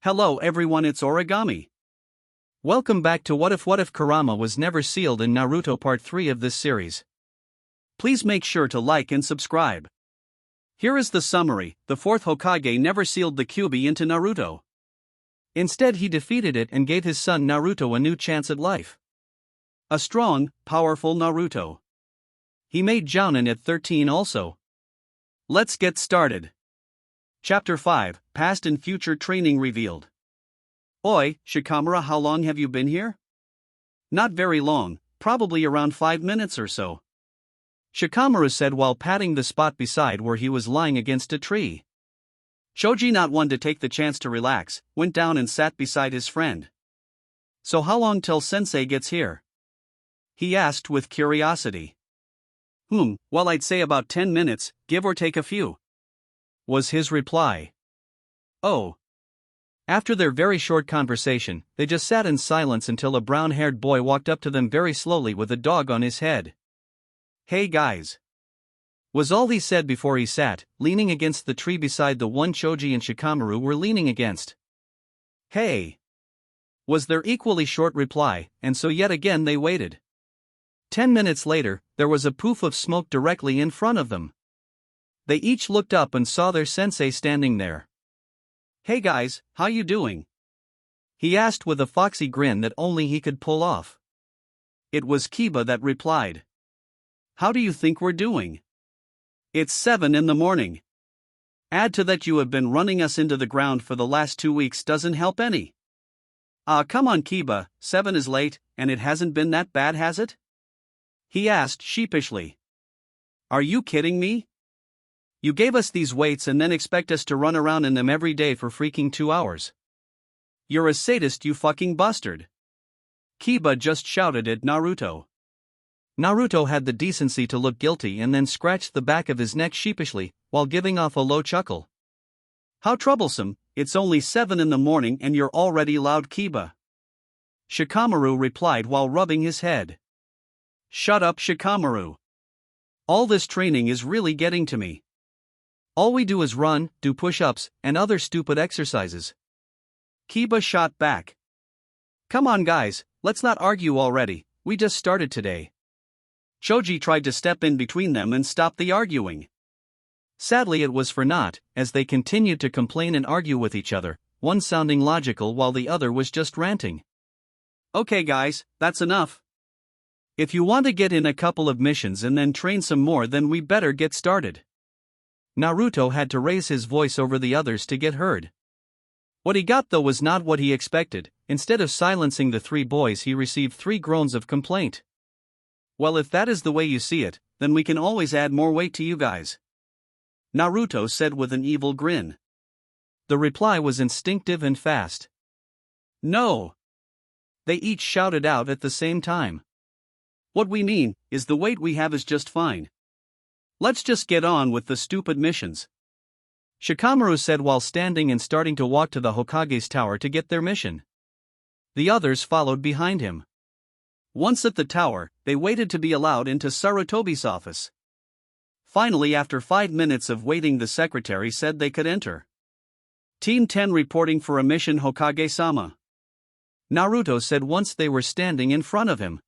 Hello everyone, it's Origami. Welcome back to What If Kurama was never sealed in Naruto Part 3 of this series. Please make sure to like and subscribe. Here is the summary: the fourth Hokage never sealed the Kyuubi into Naruto. Instead, he defeated it and gave his son Naruto a new chance at life. A strong, powerful Naruto. He made Jounin at 13 also. Let's get started. Chapter 5, Past and Future Training Revealed. Oi, Shikamaru, how long have you been here? Not very long, probably around 5 minutes or so. Shikamaru said while patting the spot beside where he was lying against a tree. Choji, not one to take the chance to relax, went down and sat beside his friend. So how long till sensei gets here? He asked with curiosity. Well, I'd say about 10 minutes, give or take a few, was his reply. Oh. After their very short conversation, they just sat in silence until a brown-haired boy walked up to them very slowly with a dog on his head. Hey guys, was all he said before he sat, leaning against the tree beside the one Choji and Shikamaru were leaning against. Hey, was their equally short reply, and so yet again they waited. 10 minutes later, there was a poof of smoke directly in front of them. They each looked up and saw their sensei standing there. Hey guys, how you doing? He asked with a foxy grin that only he could pull off. It was Kiba that replied. How do you think we're doing? It's 7 in the morning. Add to that you have been running us into the ground for the last 2 weeks doesn't help any. Come on Kiba, 7 is late, and it hasn't been that bad, has it? He asked sheepishly. Are you kidding me? You gave us these weights and then expect us to run around in them every day for freaking 2 hours. You're a sadist, you fucking bastard. Kiba just shouted at Naruto. Naruto had the decency to look guilty and then scratched the back of his neck sheepishly, while giving off a low chuckle. How troublesome, it's only 7 in the morning and you're already loud, Kiba. Shikamaru replied while rubbing his head. Shut up, Shikamaru. All this training is really getting to me. All we do is run, do push-ups, and other stupid exercises. Kiba shot back. Come on guys, let's not argue already, we just started today. Choji tried to step in between them and stop the arguing. Sadly it was for naught, as they continued to complain and argue with each other, one sounding logical while the other was just ranting. Okay guys, that's enough. If you want to get in a couple of missions and then train some more, then we better get started. Naruto had to raise his voice over the others to get heard. What he got though was not what he expected. Instead of silencing the 3 boys, he received 3 groans of complaint. Well, if that is the way you see it, then we can always add more weight to you guys, Naruto said with an evil grin. The reply was instinctive and fast. No! They each shouted out at the same time. What we mean is the weight we have is just fine. Let's just get on with the stupid missions, Shikamaru said while standing and starting to walk to the Hokage's tower to get their mission. The others followed behind him. Once at the tower, they waited to be allowed into Sarutobi's office. Finally, after 5 minutes of waiting, the secretary said they could enter. Team 10 reporting for a mission, Hokage-sama, Naruto said once they were standing in front of him.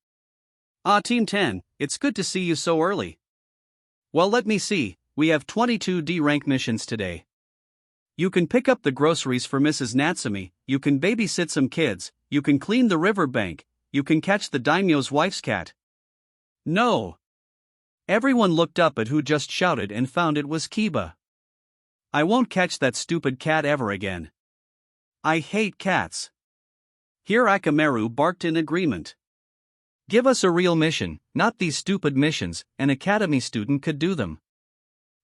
Team 10, it's good to see you so early. Well, let me see, we have 22 D-rank missions today. You can pick up the groceries for Mrs. Natsumi, you can babysit some kids, you can clean the riverbank, you can catch the daimyo's wife's cat. No! Everyone looked up at who just shouted and found it was Kiba. I won't catch that stupid cat ever again. I hate cats. Here Akamaru barked in agreement. Give us a real mission, not these stupid missions, an academy student could do them.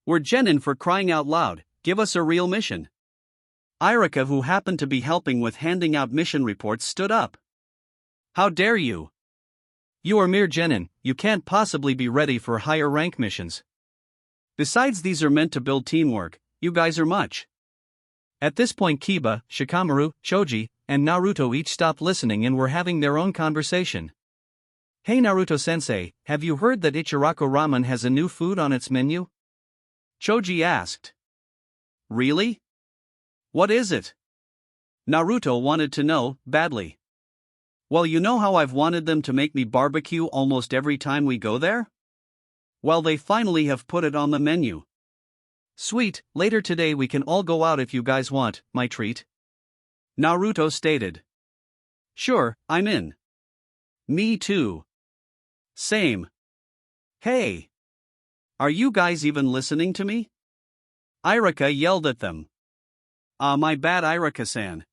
We're genin, for crying out loud, give us a real mission. Irika, who happened to be helping with handing out mission reports, stood up. How dare you? You are mere genin, you can't possibly be ready for higher rank missions. Besides, these are meant to build teamwork, you guys are much. At this point Kiba, Shikamaru, Choji, and Naruto each stopped listening and were having their own conversation. Hey Naruto-sensei, have you heard that Ichiraku Ramen has a new food on its menu? Choji asked. Really? What is it? Naruto wanted to know, badly. Well, you know how I've wanted them to make me barbecue almost every time we go there? Well, they finally have put it on the menu. Sweet, later today we can all go out if you guys want, my treat. Naruto stated. Sure, I'm in. Me too. Same. Hey! Are you guys even listening to me? Irika yelled at them. My bad, Irika-san.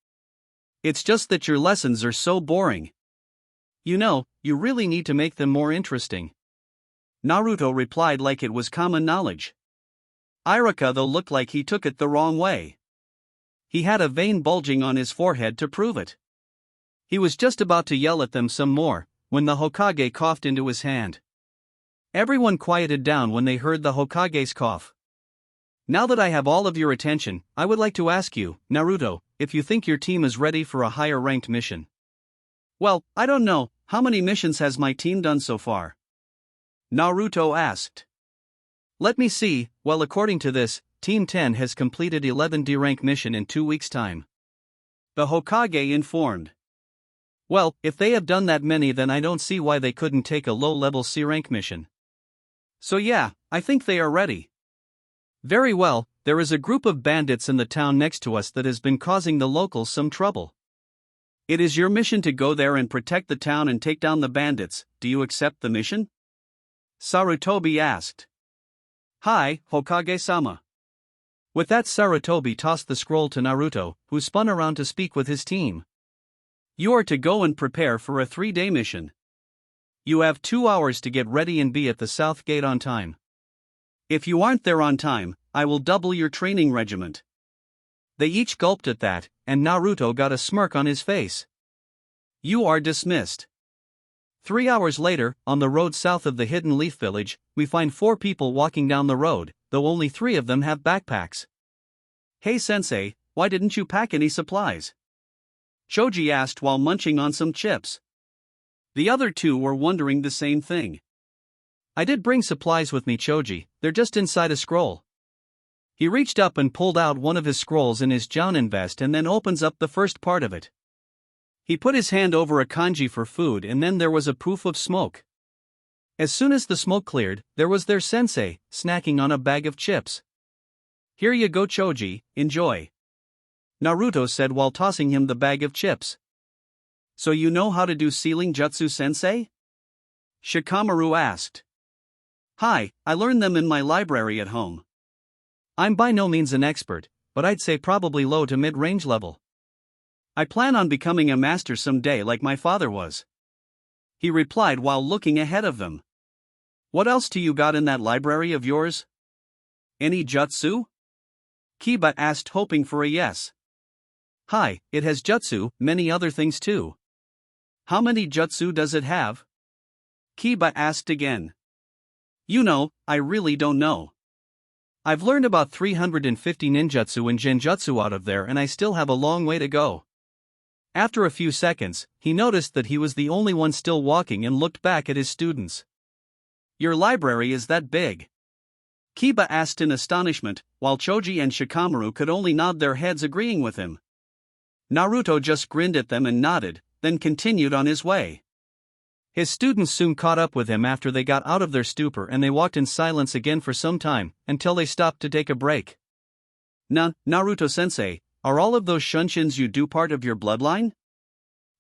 It's just that your lessons are so boring. You know, you really need to make them more interesting. Naruto replied like it was common knowledge. Irika though looked like he took it the wrong way. He had a vein bulging on his forehead to prove it. He was just about to yell at them some more, when the Hokage coughed into his hand. Everyone quieted down when they heard the Hokage's cough. Now that I have all of your attention, I would like to ask you, Naruto, if you think your team is ready for a higher ranked mission. Well, I don't know, how many missions has my team done so far? Naruto asked. Let me see, well according to this, Team 10 has completed 11 D-rank mission in 2 weeks' time. The Hokage informed. Well, if they have done that many then I don't see why they couldn't take a low-level C-rank mission. So yeah, I think they are ready. Very well, there is a group of bandits in the town next to us that has been causing the locals some trouble. It is your mission to go there and protect the town and take down the bandits. Do you accept the mission? Sarutobi asked. Hi, Hokage-sama. With that, Sarutobi tossed the scroll to Naruto, who spun around to speak with his team. You are to go and prepare for a 3-day mission. You have 2 hours to get ready and be at the south gate on time. If you aren't there on time, I will double your training regiment. They each gulped at that, and Naruto got a smirk on his face. You are dismissed. 3 hours later, on the road south of the Hidden Leaf Village, we find 4 people walking down the road, though only 3 of them have backpacks. Hey sensei, why didn't you pack any supplies? Choji asked while munching on some chips. The other 2 were wondering the same thing. I did bring supplies with me, Choji, they're just inside a scroll. He reached up and pulled out one of his scrolls in his Jounin vest and then opens up the first part of it. He put his hand over a kanji for food and then there was a poof of smoke. As soon as the smoke cleared, there was their sensei, snacking on a bag of chips. Here you go Choji, enjoy. Naruto said while tossing him the bag of chips. So you know how to do sealing jutsu sensei? Shikamaru asked. Hi, I learned them in my library at home. I'm by no means an expert, but I'd say probably low to mid-range level. I plan on becoming a master someday like my father was. He replied while looking ahead of them. What else do you got in that library of yours? Any jutsu? Kiba asked hoping for a yes. Hi, it has jutsu, many other things too. How many jutsu does it have? Kiba asked again. You know, I really don't know. I've learned about 350 ninjutsu and genjutsu out of there and I still have a long way to go. After a few seconds, he noticed that he was the only one still walking and looked back at his students. Your library is that big? Kiba asked in astonishment, while Choji and Shikamaru could only nod their heads agreeing with him. Naruto just grinned at them and nodded, then continued on his way. His students soon caught up with him after they got out of their stupor and they walked in silence again for some time, until they stopped to take a break. Naruto-sensei, are all of those shunshin you do part of your bloodline?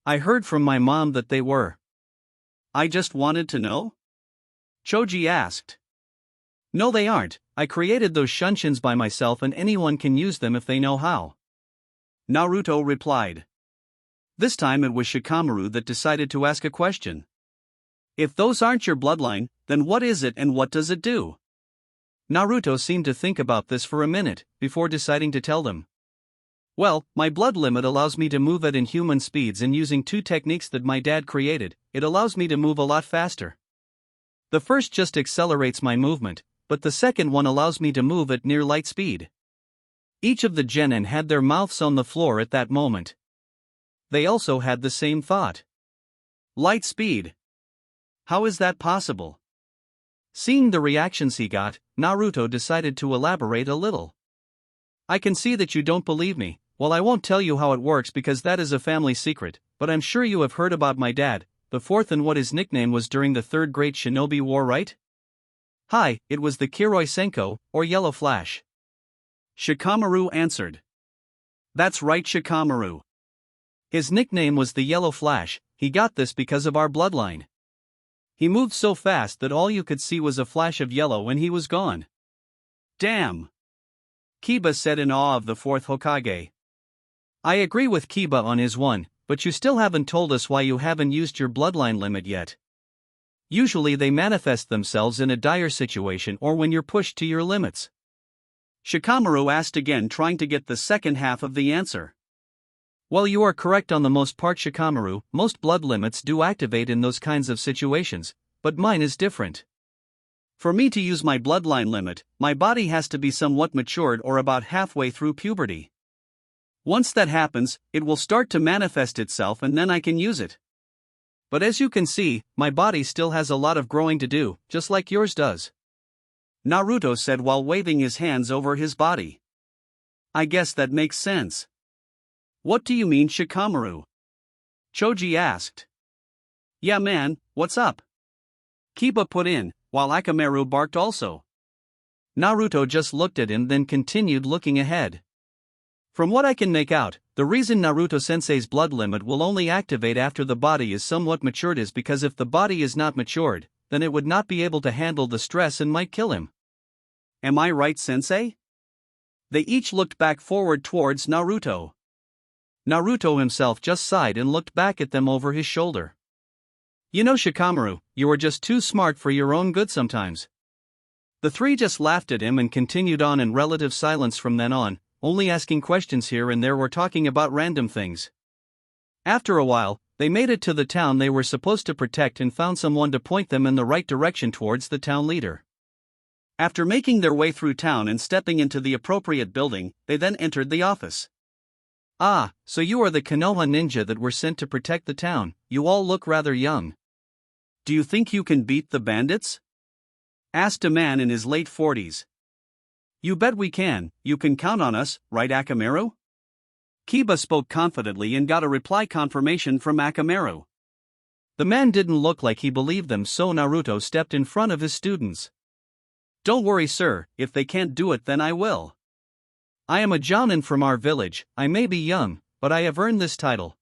I heard from my mom that they were. I just wanted to know? Choji asked. No they aren't, I created those shunshin by myself and anyone can use them if they know how. Naruto replied. This time it was Shikamaru that decided to ask a question. If those aren't your bloodline, then what is it and what does it do? Naruto seemed to think about this for a minute, before deciding to tell them. Well, my blood limit allows me to move at inhuman speeds and using 2 techniques that my dad created, it allows me to move a lot faster. The first just accelerates my movement, but the second one allows me to move at near light speed. Each of the genin had their mouths on the floor at that moment. They also had the same thought. Light speed. How is that possible? Seeing the reactions he got, Naruto decided to elaborate a little. I can see that you don't believe me, Well, I won't tell you how it works because that is a family secret, but I'm sure you have heard about my dad, the fourth, and what his nickname was during the Third Great Shinobi War, right? Hi, it was the Kiroi Senko, or Yellow Flash. Shikamaru answered. That's right, Shikamaru. His nickname was the Yellow Flash. He got this because of our bloodline. He moved so fast that all you could see was a flash of yellow when he was gone. Damn! Kiba said in awe of the fourth Hokage. I agree with Kiba on his one, but you still haven't told us why you haven't used your bloodline limit yet. Usually they manifest themselves in a dire situation or when you're pushed to your limits. Shikamaru asked again, trying to get the second half of the answer. Well, you are correct on the most part, Shikamaru. Most blood limits do activate in those kinds of situations, but mine is different. For me to use my bloodline limit, my body has to be somewhat matured or about halfway through puberty. Once that happens, it will start to manifest itself and then I can use it. But as you can see, my body still has a lot of growing to do, just like yours does. Naruto said while waving his hands over his body. I guess that makes sense. What do you mean, Shikamaru? Choji asked. Yeah man, what's up? Kiba put in, while Akamaru barked also. Naruto just looked at him, then continued looking ahead. From what I can make out, the reason Naruto-sensei's blood limit will only activate after the body is somewhat matured is because if the body is not matured, then it would not be able to handle the stress and might kill him. Am I right, sensei? They each looked back forward towards Naruto. Naruto himself just sighed and looked back at them over his shoulder. You know, Shikamaru, you are just too smart for your own good sometimes. The three just laughed at him and continued on in relative silence from then on, only asking questions here and there or talking about random things. After a while, they made it to the town they were supposed to protect and found someone to point them in the right direction towards the town leader. After making their way through town and stepping into the appropriate building, they then entered the office. Ah, so you are the Konoha ninja that were sent to protect the town. You all look rather young. Do you think you can beat the bandits? Asked a man in his late 40s. You bet we can. You can count on us, right, Akamaru? Kiba spoke confidently and got a reply confirmation from Akamaru. The man didn't look like he believed them, so Naruto stepped in front of his students. Don't worry, sir, if they can't do it then I will. I am a Jounin from our village. I may be young, but I have earned this title.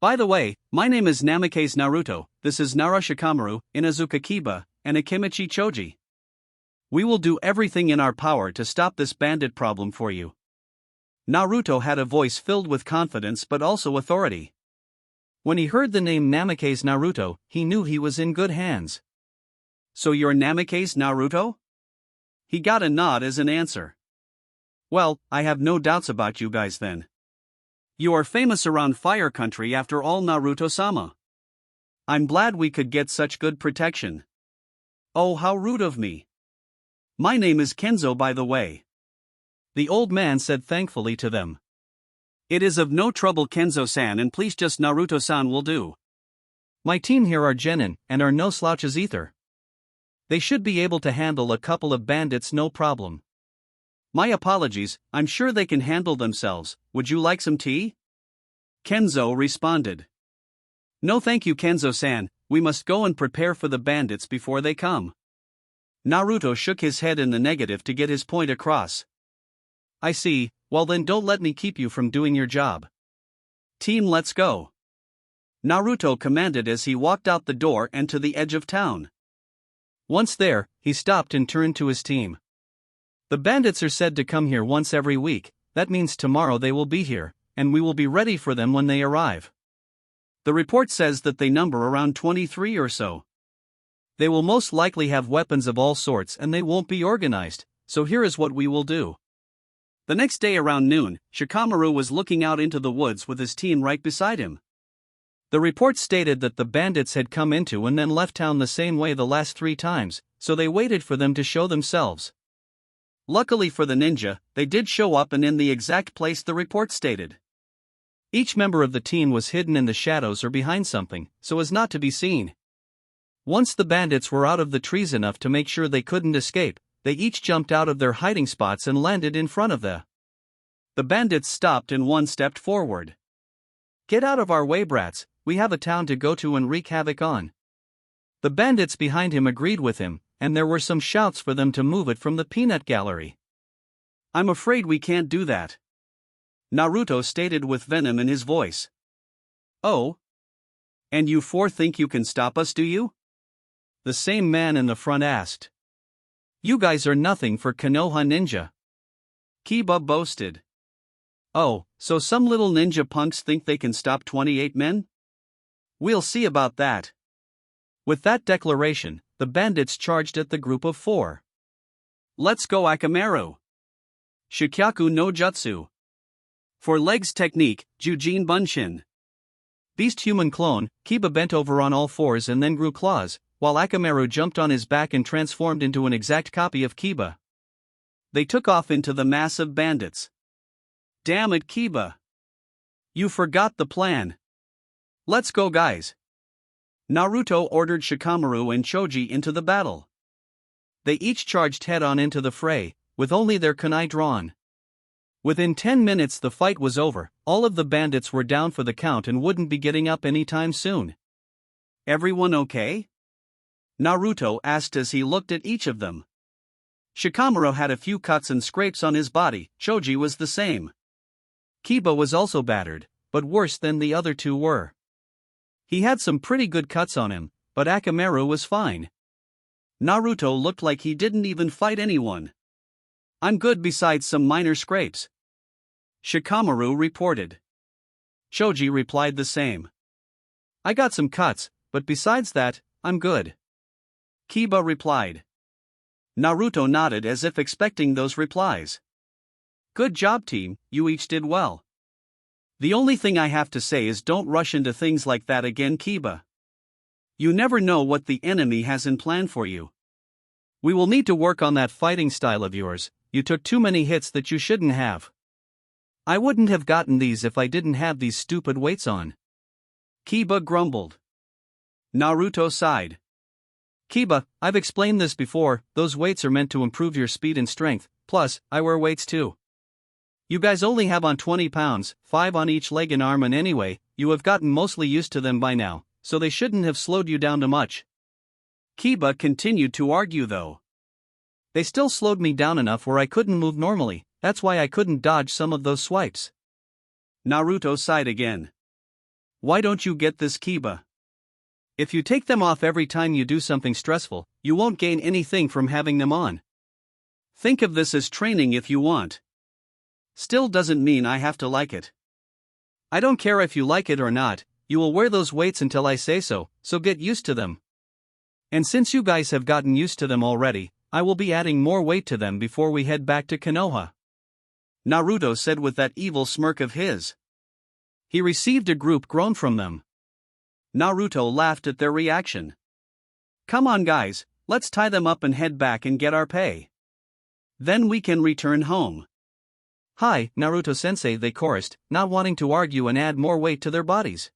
By the way, my name is Namikaze Naruto, this is Nara Shikamaru, Inazuka Kiba, and Akimichi Choji. We will do everything in our power to stop this bandit problem for you. Naruto had a voice filled with confidence but also authority. When he heard the name Namikaze Naruto, he knew he was in good hands. So you're Namikaze Naruto? He got a nod as an answer. Well, I have no doubts about you guys then. You are famous around Fire Country after all, Naruto-sama. I'm glad we could get such good protection. Oh, how rude of me. My name is Kenzo, by the way. The old man said thankfully to them. It is of no trouble, Kenzo-san, and please just Naruto-san will do. My team here are genin, and are no slouches either. They should be able to handle a couple of bandits no problem. My apologies, I'm sure they can handle themselves. Would you like some tea? Kenzo responded. No thank you, Kenzo-san, we must go and prepare for the bandits before they come. Naruto shook his head in the negative to get his point across. I see, well then don't let me keep you from doing your job. Team, let's go. Naruto commanded as he walked out the door and to the edge of town. Once there, he stopped and turned to his team. The bandits are said to come here once every week. That means tomorrow they will be here, and we will be ready for them when they arrive. The report says that they number around 23 or so. They will most likely have weapons of all sorts and they won't be organized, so here is what we will do. The next day around noon, Shikamaru was looking out into the woods with his team right beside him. The report stated that the bandits had come into and then left town the same way the last 3 times, so they waited for them to show themselves. Luckily for the ninja, they did show up and in the exact place the report stated. Each member of the team was hidden in the shadows or behind something, so as not to be seen. Once the bandits were out of the trees enough to make sure they couldn't escape, they each jumped out of their hiding spots and landed in front of the The bandits stopped and one stepped forward. "Get out of our way, brats, we have a town to go to and wreak havoc on." The bandits behind him agreed with him, and there were some shouts for them to move it from the peanut gallery. "I'm afraid we can't do that," Naruto stated with venom in his voice. "Oh? And you four think you can stop us, do you?" the same man in the front asked. "You guys are nothing for Konoha ninja," Kiba boasted. "Oh, so some little ninja punks think they can stop 28 men? We'll see about that." With that declaration, the bandits charged at the group of four. "Let's go, Akamaru! Shikyaku no Jutsu! For legs technique, Jujin Bunshin!" Beast human clone, Kiba bent over on all fours and then grew claws, while Akamaru jumped on his back and transformed into an exact copy of Kiba. They took off into the mass of bandits. "Damn it, Kiba! You forgot the plan. Let's go, guys!" Naruto ordered Shikamaru and Choji into the battle. They each charged head-on into the fray, with only their kunai drawn. Within 10 minutes the fight was over, all of the bandits were down for the count and wouldn't be getting up anytime soon. "Everyone okay?" Naruto asked as he looked at each of them. Shikamaru had a few cuts and scrapes on his body, Choji was the same. Kiba was also battered, but worse than the other two were. He had some pretty good cuts on him, but Akamaru was fine. Naruto looked like he didn't even fight anyone. "I'm good besides some minor scrapes," Shikamaru reported. Choji replied the same. "I got some cuts, but besides that, I'm good," Kiba replied. Naruto nodded as if expecting those replies. "Good job, team, you each did well. The only thing I have to say is don't rush into things like that again, Kiba. You never know what the enemy has in plan for you. We will need to work on that fighting style of yours, you took too many hits that you shouldn't have. I wouldn't have gotten these if I didn't have these stupid weights on," Kiba grumbled. Naruto sighed. "Kiba, I've explained this before, those weights are meant to improve your speed and strength, plus, I wear weights too. You guys only have on 20 pounds, 5 on each leg and arm, and anyway, you have gotten mostly used to them by now, so they shouldn't have slowed you down too much." Kiba continued to argue though. "They still slowed me down enough where I couldn't move normally, that's why I couldn't dodge some of those swipes." Naruto sighed again. "Why don't you get this, Kiba? If you take them off every time you do something stressful, you won't gain anything from having them on. Think of this as training if you want. Still doesn't mean I have to like it. I don't care if you like it or not, you will wear those weights until I say so get used to them. And since you guys have gotten used to them already, I will be adding more weight to them before we head back to Konoha," Naruto said with that evil smirk of his. He received a group groan from them. Naruto laughed at their reaction. "Come on guys, let's tie them up and head back and get our pay. Then we can return home." "Hi, Naruto-sensei," they chorused, not wanting to argue and add more weight to their bodies.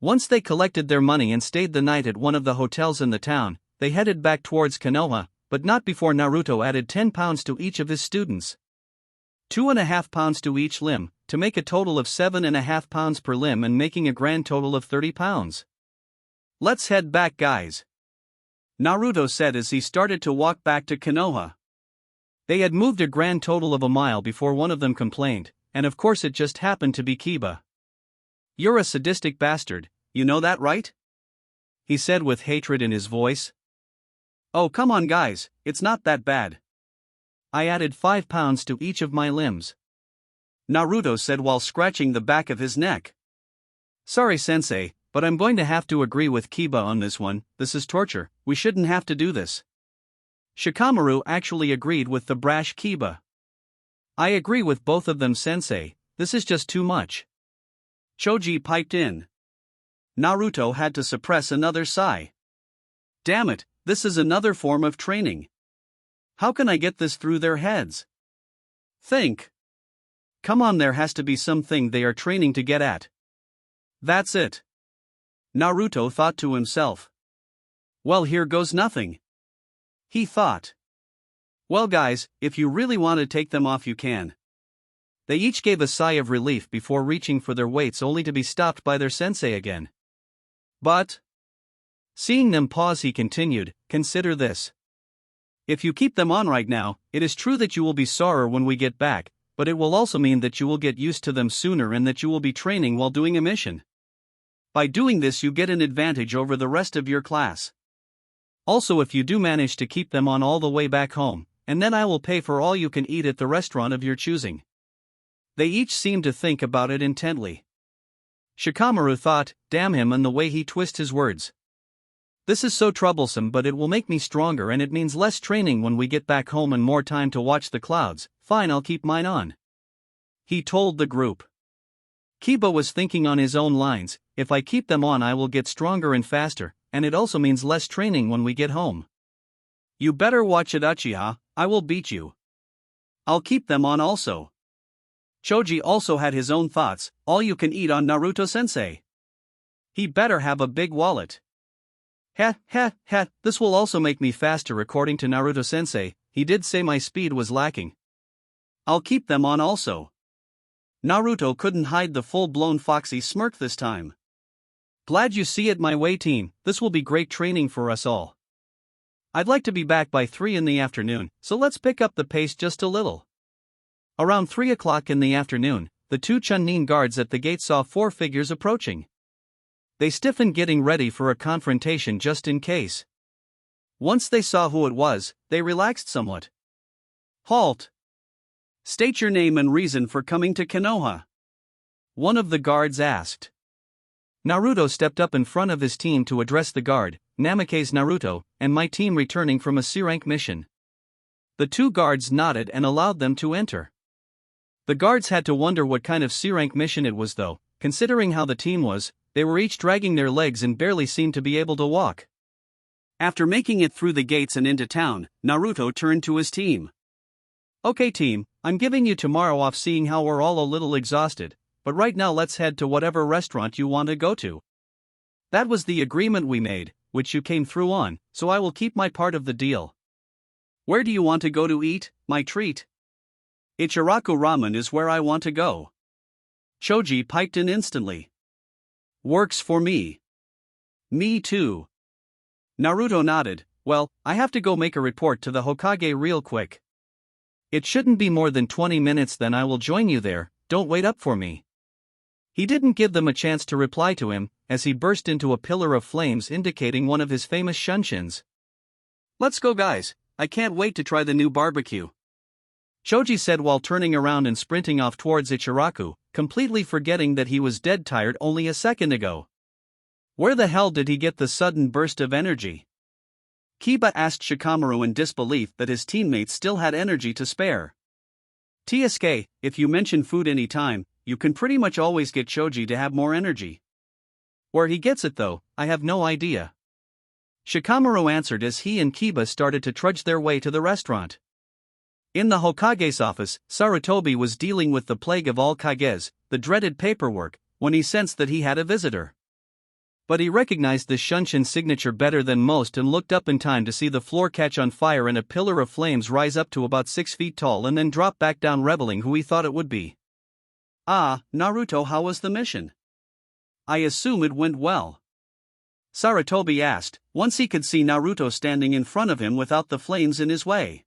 Once they collected their money and stayed the night at one of the hotels in the town, they headed back towards Konoha, but not before Naruto added 10 pounds to each of his students. 2.5 pounds to each limb, to make a total of 7.5 pounds per limb and making a grand total of 30 pounds. "Let's head back, guys," Naruto said as he started to walk back to Konoha. They had moved a grand total of a mile before one of them complained, and of course it just happened to be Kiba. "You're a sadistic bastard, you know that, right?" he said with hatred in his voice. "Oh come on guys, it's not that bad. I added 5 pounds to each of my limbs," Naruto said while scratching the back of his neck. "Sorry sensei, but I'm going to have to agree with Kiba on this one, this is torture, we shouldn't have to do this." Shikamaru actually agreed with the brash Kiba. "I agree with both of them sensei, this is just too much." Choji piped in. Naruto had to suppress another sigh. "Damn it, this is another form of training. How can I get this through their heads? Think. Come on, there has to be something they are training to get at. That's it," Naruto thought to himself. "Well, here goes nothing," he thought. "Well guys, if you really want to take them off you can. They each gave a sigh of relief before reaching for their weights only to be stopped by their sensei again. But, seeing them pause, he continued, consider this. If you keep them on right now, it is true that you will be sorer when we get back, but it will also mean that you will get used to them sooner and that you will be training while doing a mission. By doing this, you get an advantage over the rest of your class. Also, if you do manage to keep them on all the way back home, and then I will pay for all you can eat at the restaurant of your choosing. They each seemed to think about it intently. Shikamaru thought, damn him and the way he twists his words. This is so troublesome, but it will make me stronger and it means less training when we get back home and more time to watch the clouds. Fine, I'll keep mine on, he told the group. Kiba was thinking on his own lines, if I keep them on I will get stronger and faster, and it also means less training when we get home. You better watch it, Uchiha, I will beat you. I'll keep them on also. Choji also had his own thoughts, all you can eat on Naruto-sensei. He better have a big wallet. This will also make me faster according to Naruto-sensei, he did say my speed was lacking. I'll keep them on also. Naruto couldn't hide the full-blown foxy smirk this time. Glad you see it my way, team, this will be great training for us all. I'd like to be back by 3 in the afternoon, so let's pick up the pace just a little. Around 3 o'clock in the afternoon, the 2 Chunin guards at the gate saw 4 figures approaching. They stiffened, getting ready for a confrontation just in case. Once they saw who it was, they relaxed somewhat. Halt! State your name and reason for coming to Konoha, one of the guards asked. Naruto stepped up in front of his team to address the guard. Namake's Naruto, and my team returning from a C-rank mission. The 2 guards nodded and allowed them to enter. The guards had to wonder what kind of C-rank mission it was though, considering how the team was, they were each dragging their legs and barely seemed to be able to walk. After making it through the gates and into town, Naruto turned to his team. Okay team, I'm giving you tomorrow off seeing how we're all a little exhausted, but right now let's head to whatever restaurant you want to go to. That was the agreement we made, which you came through on, so I will keep my part of the deal. Where do you want to go to eat, my treat? Ichiraku Ramen is where I want to go. Choji piped in instantly. Works for me. Me too. Naruto nodded. Well, I have to go make a report to the Hokage real quick. It shouldn't be more than 20 minutes, then I will join you there, don't wait up for me. He didn't give them a chance to reply to him, as he burst into a pillar of flames indicating one of his famous shunshin. Let's go guys, I can't wait to try the new barbecue. Choji said while turning around and sprinting off towards Ichiraku, completely forgetting that he was dead tired only a second ago. Where the hell did he get the sudden burst of energy? Kiba asked Shikamaru in disbelief that his teammates still had energy to spare. TSK, if you mention food any time, you can pretty much always get Choji to have more energy. Where he gets it though, I have no idea. Shikamaru answered as he and Kiba started to trudge their way to the restaurant. In the Hokage's office, Sarutobi was dealing with the plague of all Kages, the dreaded paperwork, when he sensed that he had a visitor. But he recognized the Shunshin signature better than most and looked up in time to see the floor catch on fire and a pillar of flames rise up to about 6 feet tall and then drop back down, revealing who he thought it would be. Ah, Naruto, how was the mission? I assume it went well. Sarutobi asked, once he could see Naruto standing in front of him without the flames in his way.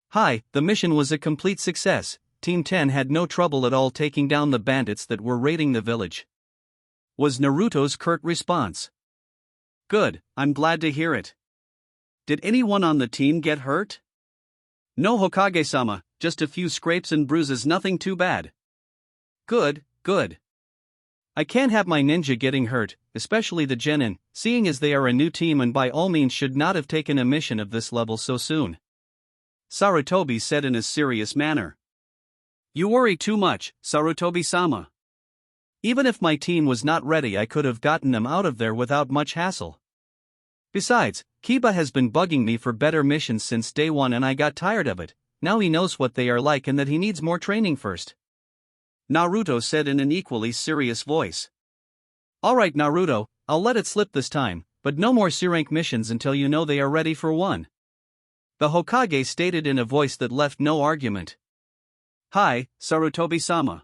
Hi, the mission was a complete success. Team 10 had no trouble at all taking down the bandits that were raiding the village, was Naruto's curt response. Good, I'm glad to hear it. Did anyone on the team get hurt? No, Hokage-sama, just a few scrapes and bruises, nothing too bad. Good, good. I can't have my ninja getting hurt, especially the genin, seeing as they are a new team and by all means should not have taken a mission of this level so soon, Sarutobi said in a serious manner. You worry too much, Sarutobi-sama. Even if my team was not ready, I could have gotten them out of there without much hassle. Besides, Kiba has been bugging me for better missions since day one and I got tired of it. Now he knows what they are like and that he needs more training first, Naruto said in an equally serious voice. Alright Naruto, I'll let it slip this time, but no more C-rank missions until you know they are ready for one, the Hokage stated in a voice that left no argument. Hi, Sarutobi-sama.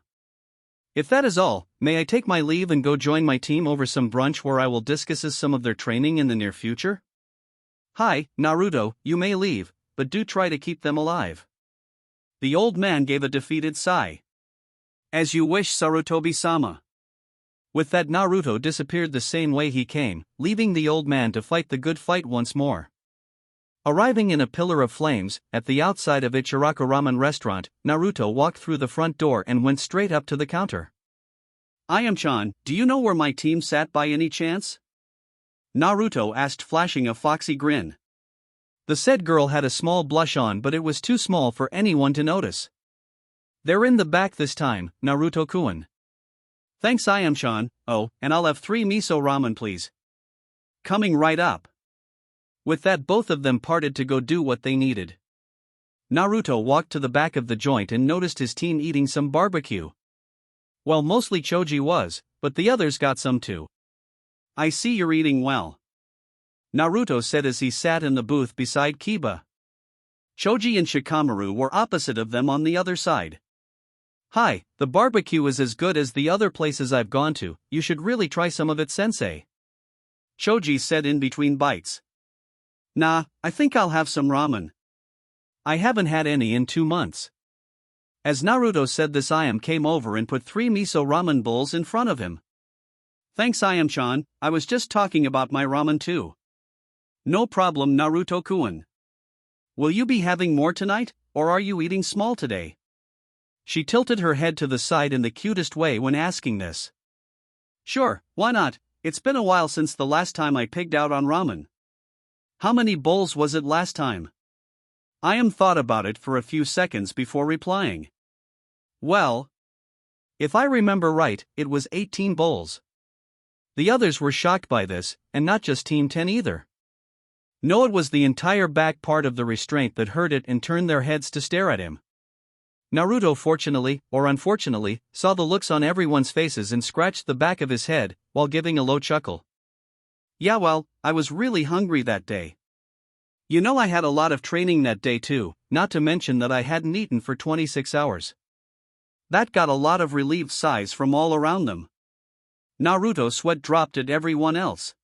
If that is all, may I take my leave and go join my team over some brunch where I will discuss some of their training in the near future? Hi, Naruto, you may leave, but do try to keep them alive. The old man gave a defeated sigh. As you wish, Sarutobi-sama. With that, Naruto disappeared the same way he came, leaving the old man to fight the good fight once more. Arriving in a pillar of flames, at the outside of Ichiraku Ramen restaurant, Naruto walked through the front door and went straight up to the counter. Ayam-chan, do you know where my team sat by any chance? Naruto asked, flashing a foxy grin. The said girl had a small blush on, but it was too small for anyone to notice. They're in the back this time, Naruto-kun. Thanks, Ayam-chan. Oh, and I'll have 3 miso ramen please. Coming right up. With that, both of them parted to go do what they needed. Naruto walked to the back of the joint and noticed his team eating some barbecue. Well, mostly Choji was, but the others got some too. I see you're eating well, Naruto said as he sat in the booth beside Kiba. Choji and Shikamaru were opposite of them on the other side. Hi, the barbecue is as good as the other places I've gone to, you should really try some of it, sensei, Choji said in between bites. Nah, I think I'll have some ramen. I haven't had any in 2 months. As Naruto said this, Ayam came over and put 3 miso ramen bowls in front of him. Thanks, Ayam-chan, I was just talking about my ramen too. No problem, Naruto-kun. Will you be having more tonight, or are you eating small today? She tilted her head to the side in the cutest way when asking this. Sure, why not? It's been a while since the last time I pigged out on ramen. How many bowls was it last time? Ayam thought about it for a few seconds before replying. Well, if I remember right, it was 18 bowls. The others were shocked by this, and not just Team 10 either. No, it was the entire back part of the restraint that heard it and turned their heads to stare at him. Naruto, fortunately, or unfortunately, saw the looks on everyone's faces and scratched the back of his head, while giving a low chuckle. Yeah, well, I was really hungry that day. You know, I had a lot of training that day too, not to mention that I hadn't eaten for 26 hours. That got a lot of relieved sighs from all around them. Naruto's sweat dropped at everyone else.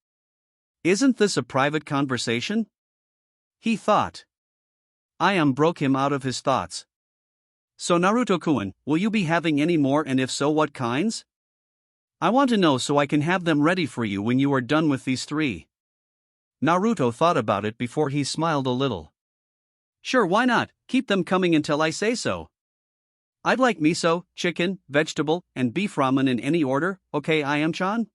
Isn't this a private conversation? He thought. Ayam broke him out of his thoughts. So Naruto-kun, will you be having any more, and if so, what kinds? I want to know so I can have them ready for you when you are done with these 3. Naruto thought about it before he smiled a little. Sure, why not? Keep them coming until I say so. I'd like miso, chicken, vegetable, and beef ramen in any order, okay, Ayam-chan?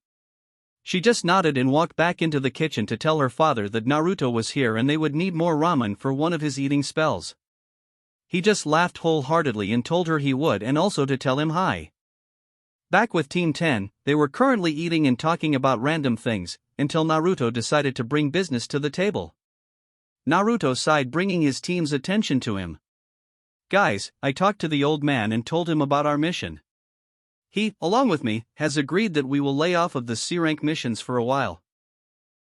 She just nodded and walked back into the kitchen to tell her father that Naruto was here and they would need more ramen for one of his eating spells. He just laughed wholeheartedly and told her he would, and also to tell him hi. Back with Team 10, they were currently eating and talking about random things, until Naruto decided to bring business to the table. Naruto sighed, bringing his team's attention to him. Guys, I talked to the old man and told him about our mission. He, along with me, has agreed that we will lay off of the C-rank missions for a while.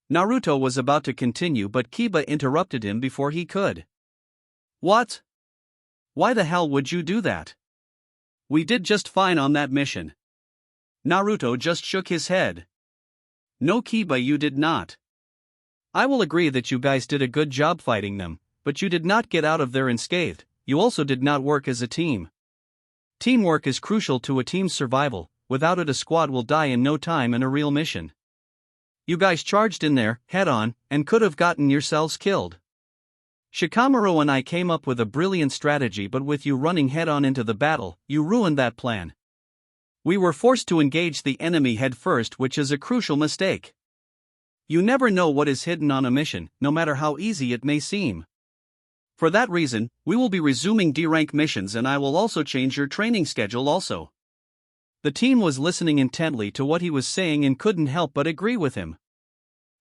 Naruto was about to continue, but Kiba interrupted him before he could. What? Why the hell would you do that? We did just fine on that mission. Naruto just shook his head. No, Kiba, you did not. I will agree that you guys did a good job fighting them, but you did not get out of there unscathed. You also did not work as a team. Teamwork is crucial to a team's survival. Without it, a squad will die in no time in a real mission. You guys charged in there, head on, and could have gotten yourselves killed. Shikamaru and I came up with a brilliant strategy, but with you running head on into the battle, you ruined that plan. We were forced to engage the enemy head first, which is a crucial mistake. You never know what is hidden on a mission, no matter how easy it may seem. For that reason, we will be resuming D-rank missions, and I will also change your training schedule also. The team was listening intently to what he was saying and couldn't help but agree with him.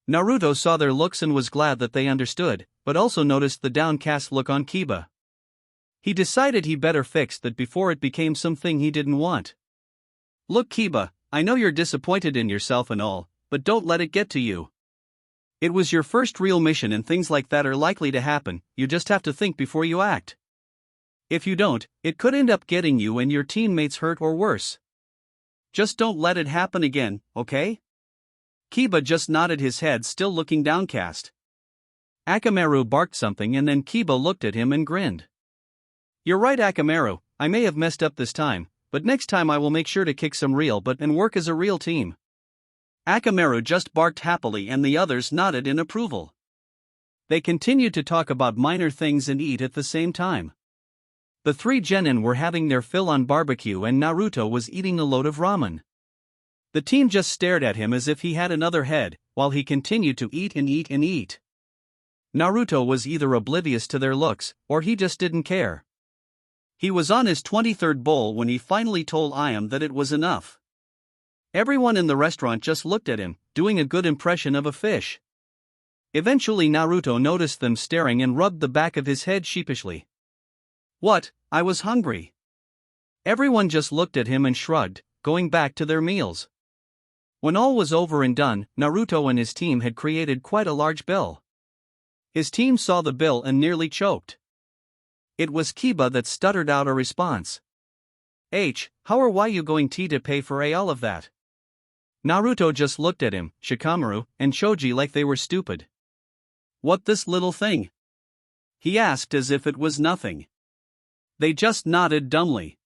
Naruto saw their looks and was glad that they understood, but also noticed the downcast look on Kiba. He decided he better fix that before it became something he didn't want. Look, Kiba, I know you're disappointed in yourself and all, but don't let it get to you. It was your first real mission and things like that are likely to happen, you just have to think before you act. If you don't, it could end up getting you and your teammates hurt or worse. Just don't let it happen again, okay? Kiba just nodded his head, still looking downcast. Akamaru barked something and then Kiba looked at him and grinned. You're right, Akamaru, I may have messed up this time, but next time I will make sure to kick some real butt and work as a real team. Akamaru just barked happily and the others nodded in approval. They continued to talk about minor things and eat at the same time. The three genin were having their fill on barbecue and Naruto was eating a load of ramen. The team just stared at him as if he had another head, while he continued to eat and eat and eat. Naruto was either oblivious to their looks, or he just didn't care. He was on his 23rd bowl when he finally told Iam that it was enough. Everyone in the restaurant just looked at him, doing a good impression of a fish. Eventually Naruto noticed them staring and rubbed the back of his head sheepishly. What, I was hungry. Everyone just looked at him and shrugged, going back to their meals. When all was over and done, Naruto and his team had created quite a large bill. His team saw the bill and nearly choked. It was Kiba that stuttered out a response. How or why you going to pay for all of that? Naruto just looked at him, Shikamaru, and Choji like they were stupid. What, this little thing? He asked as if it was nothing. They just nodded dumbly.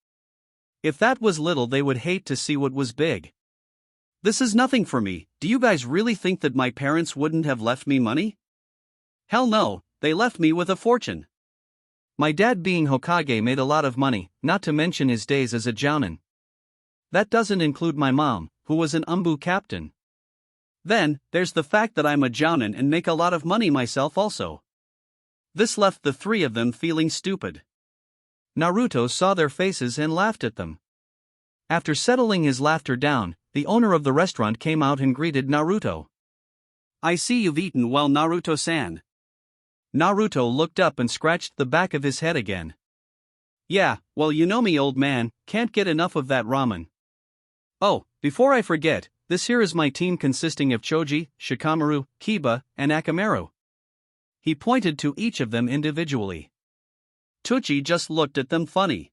If that was little, they would hate to see what was big. This is nothing for me. Do you guys really think that my parents wouldn't have left me money? Hell no, they left me with a fortune. My dad, being Hokage, made a lot of money, not to mention his days as a Jounin. That doesn't include my mom, who was an Umbu captain. Then, there's the fact that I'm a Jounin and make a lot of money myself also. This left the three of them feeling stupid. Naruto saw their faces and laughed at them. After settling his laughter down, the owner of the restaurant came out and greeted Naruto. I see you've eaten well, Naruto-san. Naruto looked up and scratched the back of his head again. Yeah, well, you know me, old man, can't get enough of that ramen. Oh, before I forget, this here is my team consisting of Choji, Shikamaru, Kiba, and Akamaru. He pointed to each of them individually. Tochi just looked at them funny.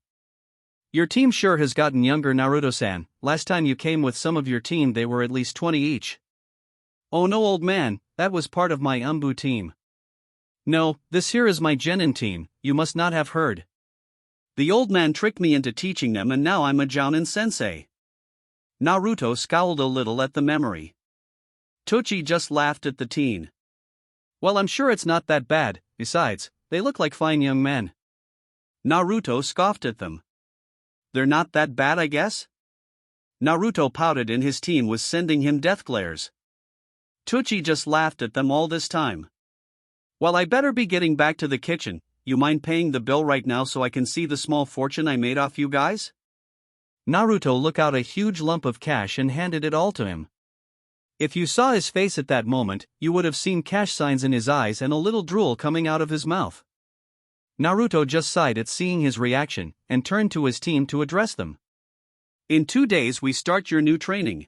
Your team sure has gotten younger, Naruto-san. Last time you came with some of your team they were at least 20 each. Oh no, old man, that was part of my Umbu team. No, this here is my Genin team, you must not have heard. The old man tricked me into teaching them and now I'm a Jounin sensei. Naruto scowled a little at the memory. Tochi just laughed at the teen. Well, I'm sure it's not that bad, besides, they look like fine young men. Naruto scoffed at them. They're not that bad, I guess? Naruto pouted and his team was sending him death glares. Tochi just laughed at them all this time. Well, I better be getting back to the kitchen. You mind paying the bill right now so I can see the small fortune I made off you guys? Naruto took out a huge lump of cash and handed it all to him. If you saw his face at that moment, you would have seen cash signs in his eyes and a little drool coming out of his mouth. Naruto just sighed at seeing his reaction, and turned to his team to address them. In 2 days we start your new training.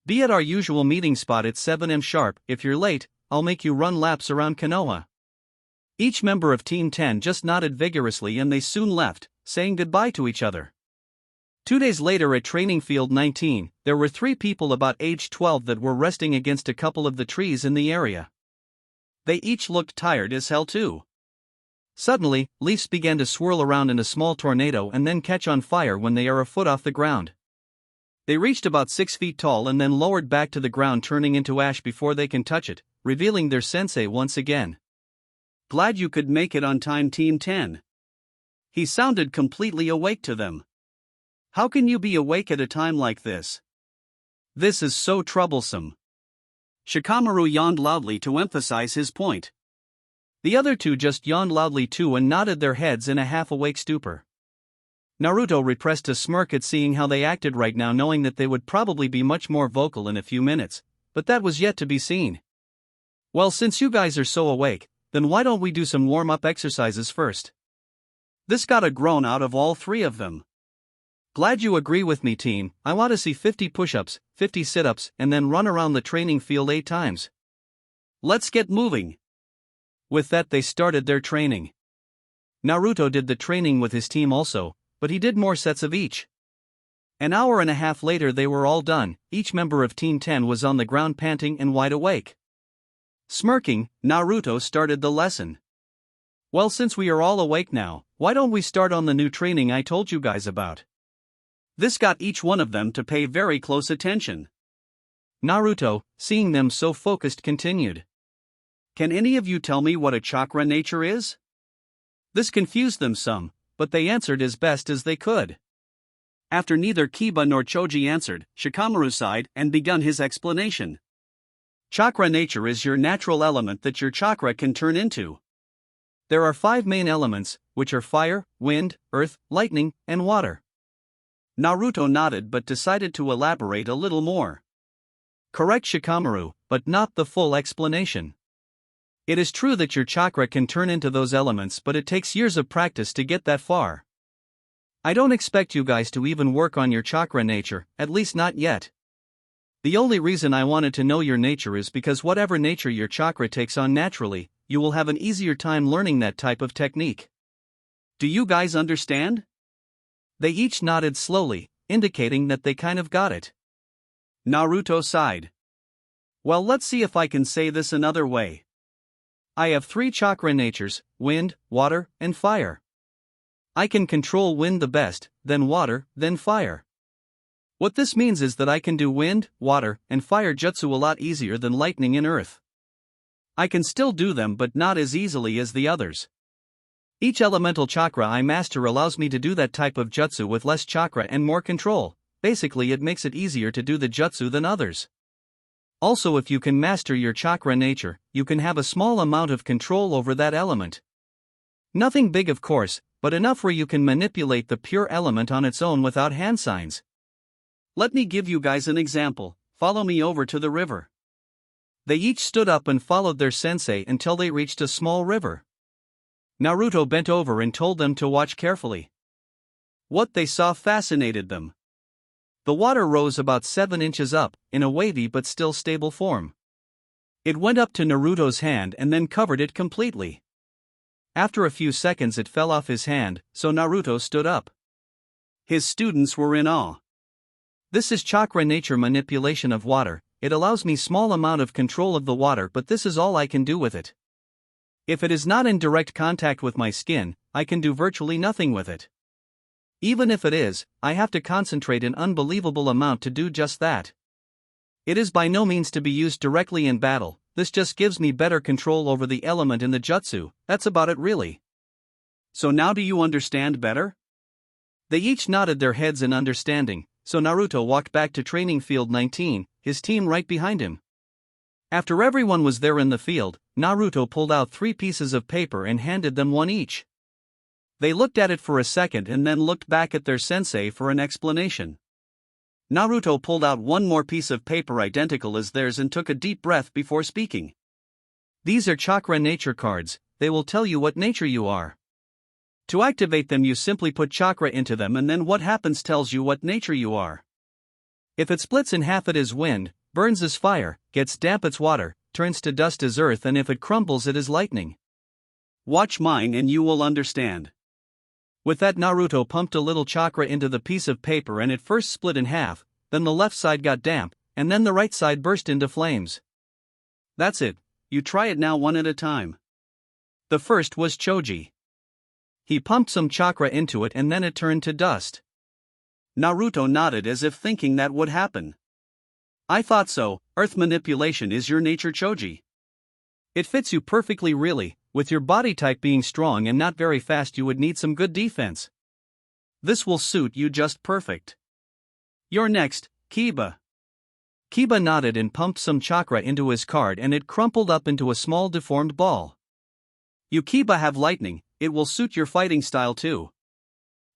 Be at our usual meeting spot at 7 am sharp. If you're late, I'll make you run laps around Konoha. Each member of Team 10 just nodded vigorously and they soon left, saying goodbye to each other. 2 days later at Training Field 19, there were 3 people about age 12 that were resting against a couple of the trees in the area. They each looked tired as hell too. Suddenly, leaves began to swirl around in a small tornado and then catch on fire when they are a foot off the ground. They reached about 6 feet tall and then lowered back to the ground, turning into ash before they can touch it, revealing their sensei once again. Glad you could make it on time, Team 10. He sounded completely awake to them. How can you be awake at a time like this? This is so troublesome. Shikamaru yawned loudly to emphasize his point. The other 2 just yawned loudly too and nodded their heads in a half-awake stupor. Naruto repressed a smirk at seeing how they acted right now, knowing that they would probably be much more vocal in a few minutes, but that was yet to be seen. Well, since you guys are so awake, then why don't we do some warm-up exercises first? This got a groan out of all 3 of them. Glad you agree with me, team. I want to see 50 push-ups, 50 sit-ups, and then run around the training field 8 times. Let's get moving. With that they started their training. Naruto did the training with his team also, but he did more sets of each. An hour and a half later they were all done. Each member of Team 10 was on the ground panting and wide awake. Smirking, Naruto started the lesson. Well, since we are all awake now, why don't we start on the new training I told you guys about? This got each one of them to pay very close attention. Naruto, seeing them so focused, continued. Can any of you tell me what a chakra nature is? This confused them some, but they answered as best as they could. After neither Kiba nor Choji answered, Shikamaru sighed and begun his explanation. Chakra nature is your natural element that your chakra can turn into. There are 5 main elements, which are fire, wind, earth, lightning, and water. Naruto nodded but decided to elaborate a little more. Correct, Shikamaru, but not the full explanation. It is true that your chakra can turn into those elements, but it takes years of practice to get that far. I don't expect you guys to even work on your chakra nature, at least not yet. The only reason I wanted to know your nature is because whatever nature your chakra takes on naturally, you will have an easier time learning that type of technique. Do you guys understand? They each nodded slowly, indicating that they kind of got it. Naruto sighed. Well, let's see if I can say this another way. I have 3 chakra natures: wind, water, and fire. I can control wind the best, then water, then fire. What this means is that I can do wind, water, and fire jutsu a lot easier than lightning and earth. I can still do them but not as easily as the others. Each elemental chakra I master allows me to do that type of jutsu with less chakra and more control. Basically, it makes it easier to do the jutsu than others. Also, if you can master your chakra nature, you can have a small amount of control over that element. Nothing big, of course, but enough where you can manipulate the pure element on its own without hand signs. Let me give you guys an example. Follow me over to the river. They each stood up and followed their sensei until they reached a small river. Naruto bent over and told them to watch carefully. What they saw fascinated them. The water rose about 7 inches up, in a wavy but still stable form. It went up to Naruto's hand and then covered it completely. After a few seconds it fell off his hand, so Naruto stood up. His students were in awe. This is chakra nature manipulation of water. It allows me small amount of control of the water, but this is all I can do with it. If it is not in direct contact with my skin, I can do virtually nothing with it. Even if it is, I have to concentrate an unbelievable amount to do just that. It is by no means to be used directly in battle. This just gives me better control over the element in the jutsu. That's about it really. So now do you understand better? They each nodded their heads in understanding, so Naruto walked back to training field 19, his team right behind him. After everyone was there in the field, Naruto pulled out 3 pieces of paper and handed them one each. They looked at it for a second and then looked back at their sensei for an explanation. Naruto pulled out one more piece of paper identical as theirs and took a deep breath before speaking. These are chakra nature cards. They will tell you what nature you are. To activate them, you simply put chakra into them, and then what happens tells you what nature you are. If it splits in half, it is wind, burns as fire, gets damp, it's water, turns to dust as earth, and if it crumbles, it is lightning. Watch mine and you will understand. With that, Naruto pumped a little chakra into the piece of paper and it first split in half, then the left side got damp, and then the right side burst into flames. That's it, you try it now one at a time. The first was Choji. He pumped some chakra into it and then it turned to dust. Naruto nodded as if thinking that would happen. I thought so. Earth manipulation is your nature, Choji. It fits you perfectly really. With your body type being strong and not very fast, you would need some good defense. This will suit you just perfect. You're next, Kiba. Kiba nodded and pumped some chakra into his card and it crumpled up into a small deformed ball. You, Kiba, have lightning. It will suit your fighting style too.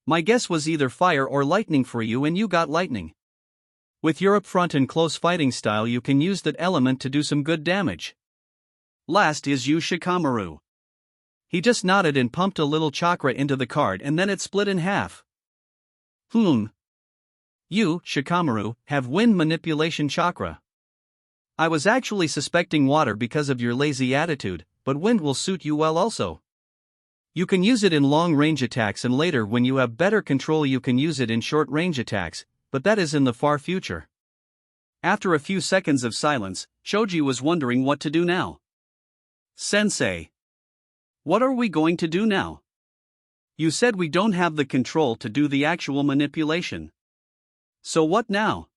My guess was either fire or lightning for you and you got lightning. With your upfront and close fighting style, you can use that element to do some good damage. Last is you, Shikamaru. He just nodded and pumped a little chakra into the card and then it split in half. You, Shikamaru, have wind manipulation chakra. I was actually suspecting water because of your lazy attitude, but wind will suit you well also. You can use it in long-range attacks, and later when you have better control you can use it in short-range attacks, but that is in the far future. After a few seconds of silence, Shoji was wondering what to do now. Sensei, what are we going to do now? You said we don't have the control to do the actual manipulation. So what now?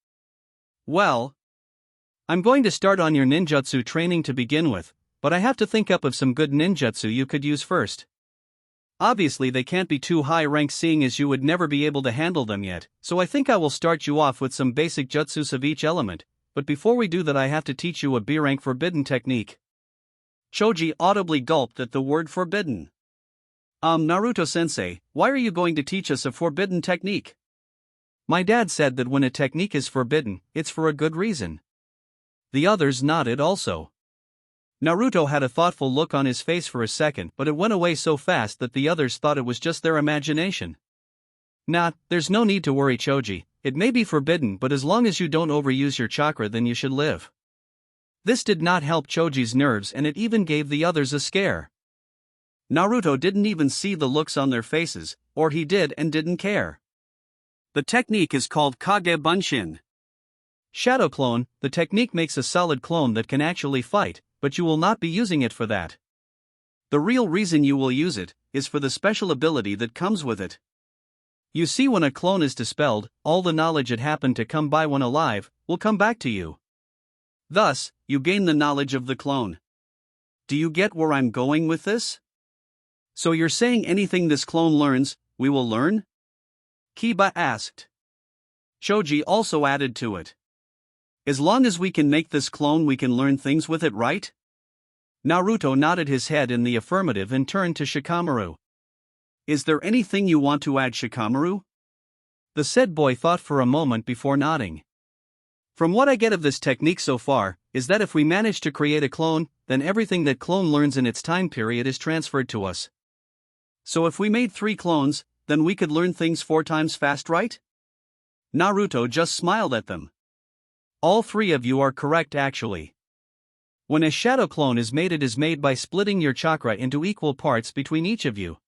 Well, I'm going to start on your ninjutsu training to begin with, but I have to think up of some good ninjutsu you could use first. Obviously they can't be too high rank seeing as you would never be able to handle them yet, so I think I will start you off with some basic jutsus of each element, but before we do that I have to teach you a B-rank forbidden technique. Choji audibly gulped at the word forbidden. Naruto-sensei, why are you going to teach us a forbidden technique? My dad said that when a technique is forbidden, it's for a good reason. The others nodded also. Naruto had a thoughtful look on his face for a second, but it went away so fast that the others thought it was just their imagination. Nah, there's no need to worry, Choji. It may be forbidden, but as long as you don't overuse your chakra then you should live. This did not help Choji's nerves and it even gave the others a scare. Naruto didn't even see the looks on their faces, or he did and didn't care. The technique is called Kage Bunshin. Shadow clone. The technique makes a solid clone that can actually fight, but you will not be using it for that. The real reason you will use it is for the special ability that comes with it. You see, when a clone is dispelled, all the knowledge it happened to come by when alive will come back to you. Thus, you gain the knowledge of the clone. Do you get where I'm going with this? So you're saying anything this clone learns, we will learn? Kiba asked. Choji also added to it. As long as we can make this clone we can learn things with it, right? Naruto nodded his head in the affirmative and turned to Shikamaru. Is there anything you want to add, Shikamaru? The said boy thought for a moment before nodding. From what I get of this technique so far, is that if we manage to create a clone, then everything that clone learns in its time period is transferred to us. So if we made 3 clones, then we could learn things 4 times fast, right? Naruto just smiled at them. All 3 of you are correct actually. When a shadow clone is made, it is made by splitting your chakra into equal parts between each of you.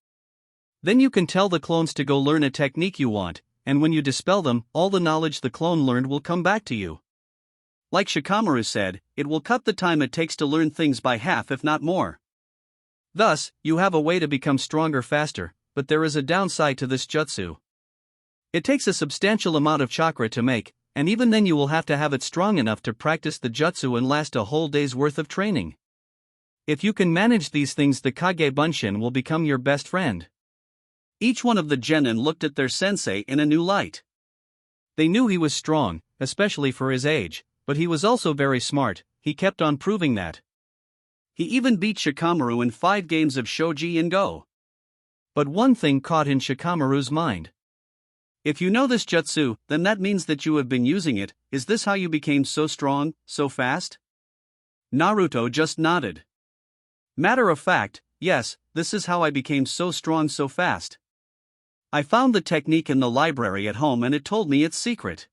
Then you can tell the clones to go learn a technique you want, and when you dispel them, all the knowledge the clone learned will come back to you. Like Shikamaru said, it will cut the time it takes to learn things by half if not more. Thus, you have a way to become stronger faster, but there is a downside to this jutsu. It takes a substantial amount of chakra to make, and even then you will have to have it strong enough to practice the jutsu and last a whole day's worth of training. If you can manage these things, the Kage Bunshin will become your best friend. Each one of the genin looked at their sensei in a new light. They knew he was strong, especially for his age, but he was also very smart. He kept on proving that. He even beat Shikamaru in 5 games of shogi and go. But one thing caught in Shikamaru's mind. If you know this jutsu, then that means that you have been using it. Is this how you became so strong, so fast? Naruto just nodded. Matter of fact, yes, this is how I became so strong so fast. I found the technique in the library at home and it told me its secret.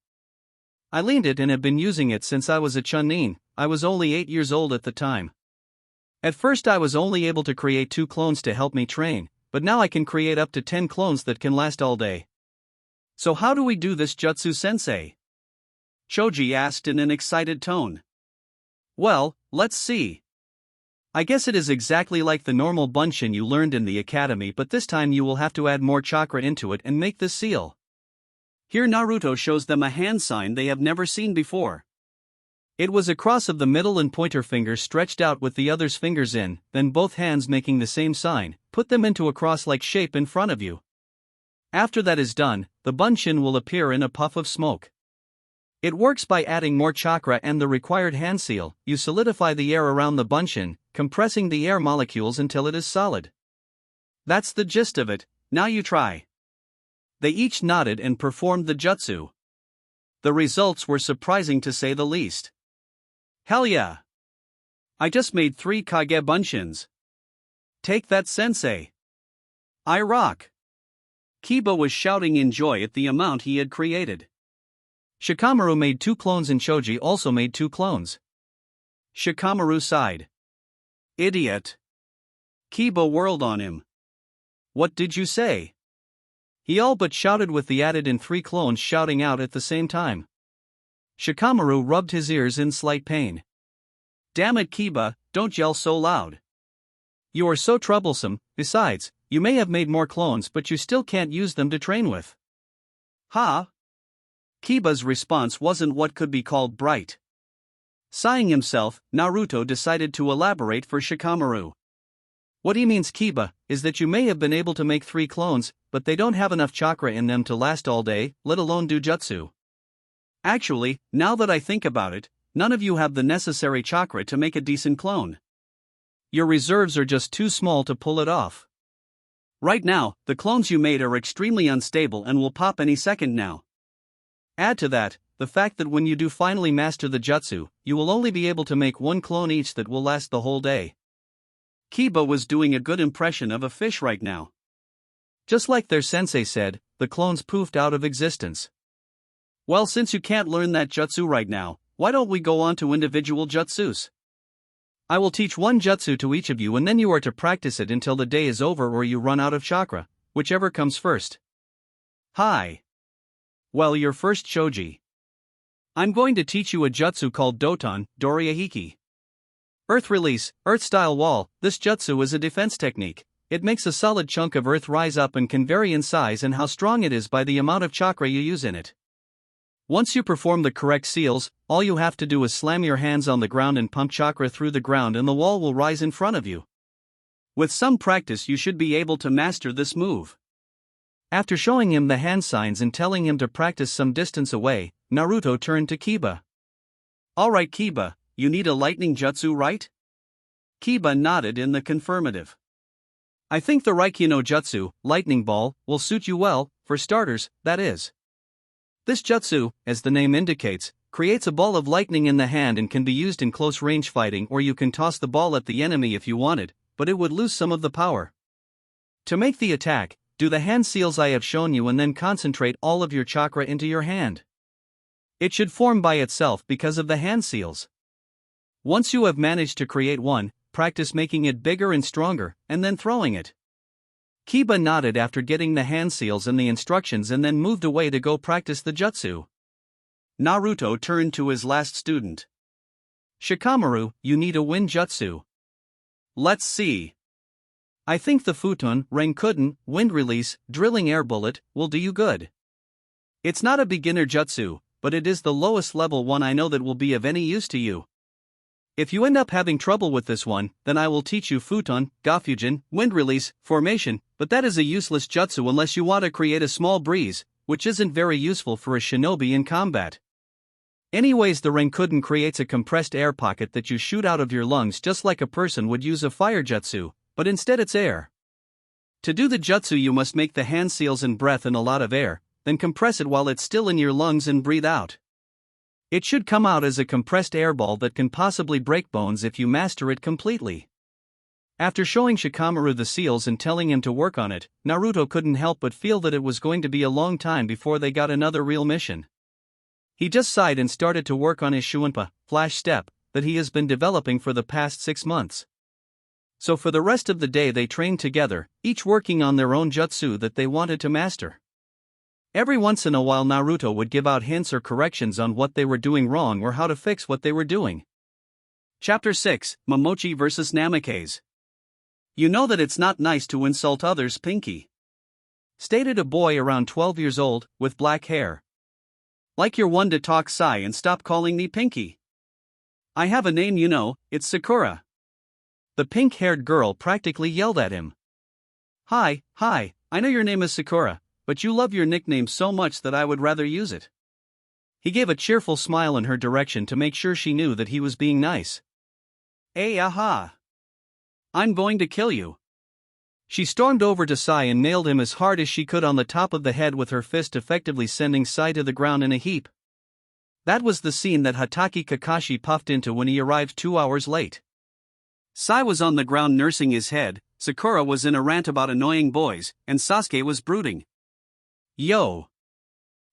I learned it and have been using it since I was a chunin. I was only 8 years old at the time. At first I was only able to create 2 clones to help me train, but now I can create up to 10 clones that can last all day. So how do we do this jutsu, sensei? Choji asked in an excited tone. Well, let's see. I guess it is exactly like the normal bunshin you learned in the academy, but this time you will have to add more chakra into it and make this seal. Here Naruto shows them a hand sign they have never seen before. It was a cross of the middle and pointer fingers stretched out with the other's fingers in, then both hands making the same sign. Put them into a cross-like shape in front of you. After that is done, the bunshin will appear in a puff of smoke. It works by adding more chakra and the required hand seal. You solidify the air around the bunshin, compressing the air molecules until it is solid. That's the gist of it. Now you try. They each nodded and performed the jutsu. The results were surprising to say the least. Hell yeah! I just made 3 Kage Bunshins. Take that, sensei. I rock. Kiba was shouting in joy at the amount he had created. Shikamaru made 2 clones and Choji also made 2 clones. Shikamaru sighed. Idiot. Kiba whirled on him. What did you say? He all but shouted with the added in 3 clones shouting out at the same time. Shikamaru rubbed his ears in slight pain. Damn it, Kiba, don't yell so loud. You are so troublesome. Besides, you may have made more clones but you still can't use them to train with. Ha! Kiba's response wasn't what could be called bright. Sighing himself, Naruto decided to elaborate for Shikamaru. What he means, Kiba, is that you may have been able to make 3 clones, but they don't have enough chakra in them to last all day, let alone do jutsu. Actually, now that I think about it, none of you have the necessary chakra to make a decent clone. Your reserves are just too small to pull it off. Right now, the clones you made are extremely unstable and will pop any second now. Add to that, the fact that when you do finally master the jutsu, you will only be able to make 1 clone each that will last the whole day. Kiba was doing a good impression of a fish right now. Just like their sensei said, the clones poofed out of existence. Well, since you can't learn that jutsu right now, why don't we go on to individual jutsus? I will teach 1 jutsu to each of you and then you are to practice it until the day is over or you run out of chakra, whichever comes first. Hi. Well, your first Shoji. I'm going to teach you a jutsu called Doton, Doriahiki. Earth release, earth-style wall. This jutsu is a defense technique. It makes a solid chunk of earth rise up and can vary in size and how strong it is by the amount of chakra you use in it. Once you perform the correct seals, all you have to do is slam your hands on the ground and pump chakra through the ground and the wall will rise in front of you. With some practice you should be able to master this move. After showing him the hand signs and telling him to practice some distance away, Naruto turned to Kiba. Alright Kiba, you need a lightning jutsu, right? Kiba nodded in the confirmative. I think the Raikyu no jutsu, lightning ball, will suit you well, for starters, that is. This jutsu, as the name indicates, creates a ball of lightning in the hand and can be used in close range fighting or you can toss the ball at the enemy if you wanted, but it would lose some of the power. To make the attack, do the hand seals I have shown you and then concentrate all of your chakra into your hand. It should form by itself because of the hand seals. Once you have managed to create one, practice making it bigger and stronger, and then throwing it. Kiba nodded after getting the hand seals and the instructions and then moved away to go practice the jutsu. Naruto turned to his last student. Shikamaru, you need a wind jutsu. Let's see. I think the futon, Rankuden, wind release, drilling air bullet, will do you good. It's not a beginner jutsu, but it is the lowest level one I know that will be of any use to you. If you end up having trouble with this one, then I will teach you futon, gafujin, wind release, formation, but that is a useless jutsu unless you want to create a small breeze, which isn't very useful for a shinobi in combat. Anyways, the Rankuden creates a compressed air pocket that you shoot out of your lungs just like a person would use a fire jutsu, but instead it's air. To do the jutsu you must make the hand seals and breath in a lot of air, then compress it while it's still in your lungs and breathe out. It should come out as a compressed airball that can possibly break bones if you master it completely. After showing Shikamaru the seals and telling him to work on it, Naruto couldn't help but feel that it was going to be a long time before they got another real mission. He just sighed and started to work on his Shuunpa, flash step, that he has been developing for the past 6 months. So for the rest of the day they trained together, each working on their own jutsu that they wanted to master. Every once in a while Naruto would give out hints or corrections on what they were doing wrong or how to fix what they were doing. Chapter 6, Momochi vs Namikaze. You know that it's not nice to insult others, Pinky. Stated a boy around 12 years old, with black hair. Like you're one to talk, Sai, and stop calling me Pinky. I have a name, you know, it's Sakura. The pink-haired girl practically yelled at him. Hi, I know your name is Sakura, but you love your nickname so much that I would rather use it. He gave a cheerful smile in her direction to make sure she knew that he was being nice. Aha! I'm going to kill you. She stormed over to Sai and nailed him as hard as she could on the top of the head with her fist, effectively sending Sai to the ground in a heap. That was the scene that Hatake Kakashi puffed into when he arrived 2 hours late. Sai was on the ground nursing his head, Sakura was in a rant about annoying boys, and Sasuke was brooding. Yo!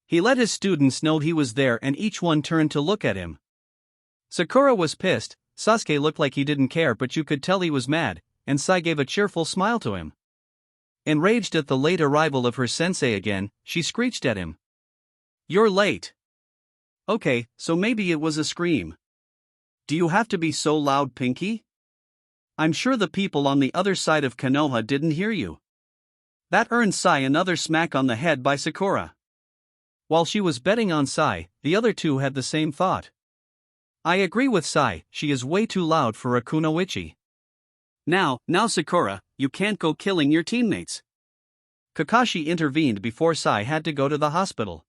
He let his students know he was there and each one turned to look at him. Sakura was pissed, Sasuke looked like he didn't care but you could tell he was mad, and Sai gave a cheerful smile to him. Enraged at the late arrival of her sensei again, she screeched at him. "You're late." "Okay, so maybe it was a scream. Do you have to be so loud, Pinky? I'm sure the people on the other side of Konoha didn't hear you." That earned Sai another smack on the head by Sakura. While she was betting on Sai, the other two had the same thought. "I agree with Sai, she is way too loud for a kunoichi. Now Sakura, you can't go killing your teammates." Kakashi intervened before Sai had to go to the hospital.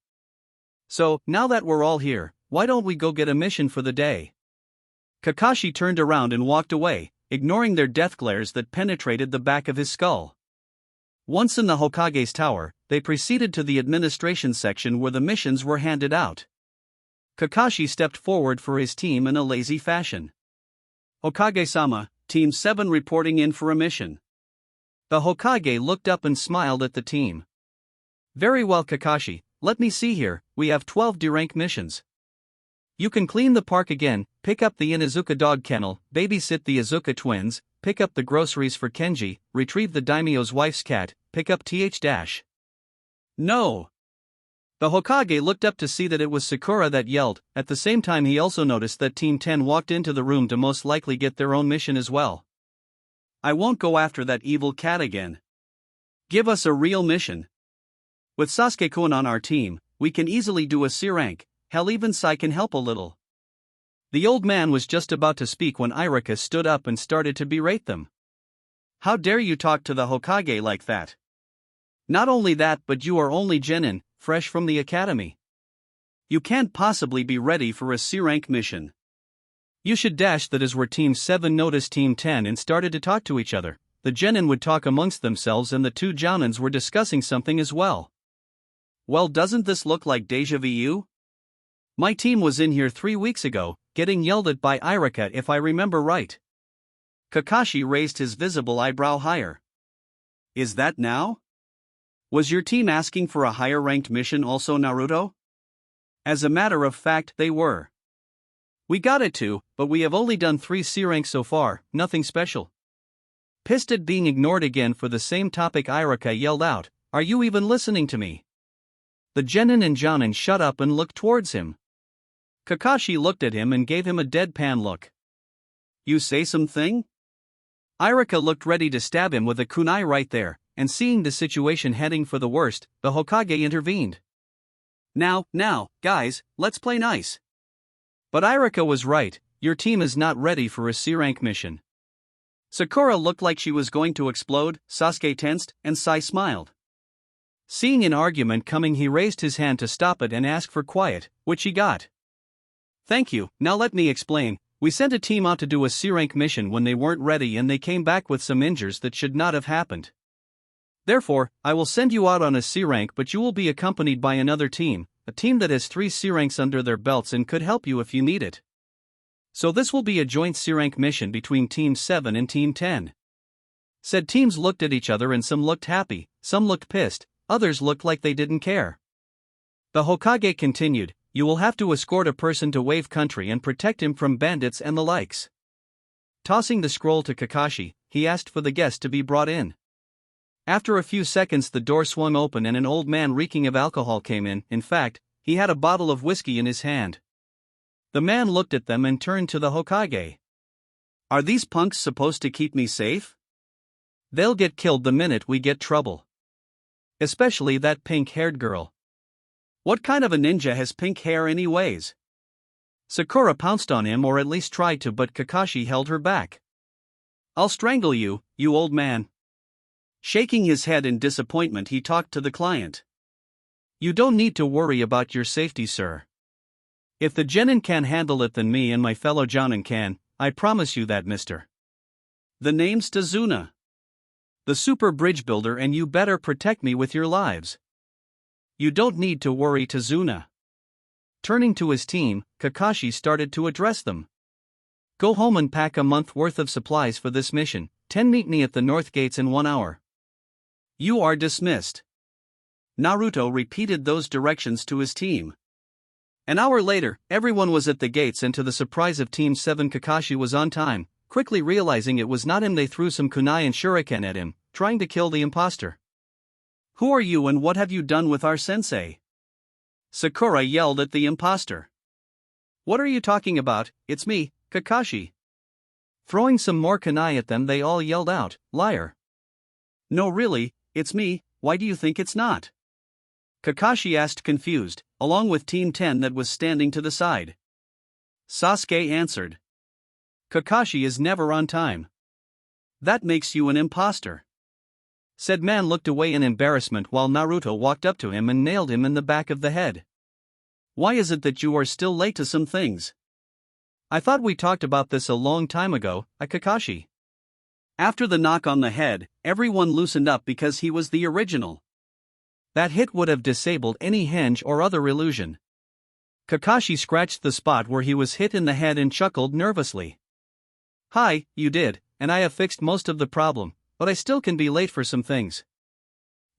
"So, now that we're all here, why don't we go get a mission for the day?" Kakashi turned around and walked away, ignoring their death glares that penetrated the back of his skull. Once in the Hokage's tower, they proceeded to the administration section where the missions were handed out. Kakashi stepped forward for his team in a lazy fashion. "Hokage-sama, Team 7 reporting in for a mission." The Hokage looked up and smiled at the team. "Very well, Kakashi, let me see here, we have 12 D-rank missions. You can clean the park again, pick up the Inuzuka dog kennel, babysit the Izuka twins, pick up the groceries for Kenji, retrieve the daimyo's wife's cat, pick up th. No!" The Hokage looked up to see that it was Sakura that yelled. At the same time he also noticed that Team 10 walked into the room to most likely get their own mission as well. "I won't go after that evil cat again. Give us a real mission. With Sasuke-kun on our team, we can easily do a C rank, hell even Sai can help a little." The old man was just about to speak when Irika stood up and started to berate them. "How dare you talk to the Hokage like that? Not only that, but you are only Jounin, fresh from the academy. You can't possibly be ready for a C rank mission. You should dash." That is where Team 7 noticed Team 10 and started to talk to each other. The Jounin would talk amongst themselves and the two Jounins were discussing something as well. "Well, doesn't this look like deja vu? My team was in here 3 weeks ago, getting yelled at by Irika if I remember right." Kakashi raised his visible eyebrow higher. "Is that now? Was your team asking for a higher ranked mission also, Naruto?" As a matter of fact, they were. "We got it too, but we have only done 3 C ranks so far, nothing special." Pissed at being ignored again for the same topic, Irika yelled out, "Are you even listening to me?" The Jounin and Jounin shut up and looked towards him. Kakashi looked at him and gave him a deadpan look. "You say something?" Irika looked ready to stab him with a kunai right there, and seeing the situation heading for the worst, the Hokage intervened. Now, guys, let's play nice." But Irika was right, your team is not ready for a C rank mission. Sakura looked like she was going to explode, Sasuke tensed, and Sai smiled. Seeing an argument coming, he raised his hand to stop it and ask for quiet, which he got. "Thank you, now let me explain. We sent a team out to do a C rank mission when they weren't ready and they came back with some injuries that should not have happened. Therefore, I will send you out on a C rank, but you will be accompanied by another team, a team that has 3 C ranks under their belts and could help you if you need it. So this will be a joint C rank mission between Team 7 and Team 10. Said teams looked at each other and some looked happy, some looked pissed, others looked like they didn't care. The Hokage continued, "You will have to escort a person to Wave Country and protect him from bandits and the likes." Tossing the scroll to Kakashi, he asked for the guest to be brought in. After a few seconds the door swung open and an old man reeking of alcohol came in fact, he had a bottle of whiskey in his hand. The man looked at them and turned to the Hokage. "Are these punks supposed to keep me safe? They'll get killed the minute we get trouble. Especially that pink-haired girl. What kind of a ninja has pink hair anyways?" Sakura pounced on him, or at least tried to, but Kakashi held her back. "I'll strangle you, you old man." Shaking his head in disappointment, he talked to the client. "You don't need to worry about your safety, sir. If the Jounin can handle it, then me and my fellow Jounin can, I promise you that, mister. The name's Tazuna, the super bridge builder, and you better protect me with your lives. You don't need to worry, Tazuna." Turning to his team, Kakashi started to address them. "Go home and pack a month worth of supplies for this mission. 10 meet me at the north gates in 1 hour. You are dismissed." Naruto repeated those directions to his team. An hour later, everyone was at the gates, and to the surprise of Team 7, Kakashi was on time. Quickly realizing it was not him, they threw some kunai and shuriken at him, trying to kill the imposter. Who are you and what have you done with our sensei? Sakura yelled at the imposter. What are you talking about? It's me, Kakashi. Throwing some more kunai at them, they all yelled out, liar. No, really, it's me, why do you think it's not? Kakashi asked, confused, along with Team 10 that was standing to the side. Sasuke answered. Kakashi is never on time. That makes you an imposter. Said man looked away in embarrassment while Naruto walked up to him and nailed him in the back of the head. Why is it that you are still late to some things? I thought we talked about this a long time ago, Kakashi. After the knock on the head, everyone loosened up because he was the original. That hit would have disabled any henge or other illusion. Kakashi scratched the spot where he was hit in the head and chuckled nervously. Hi, you did, and I have fixed most of the problem, but I still can be late for some things.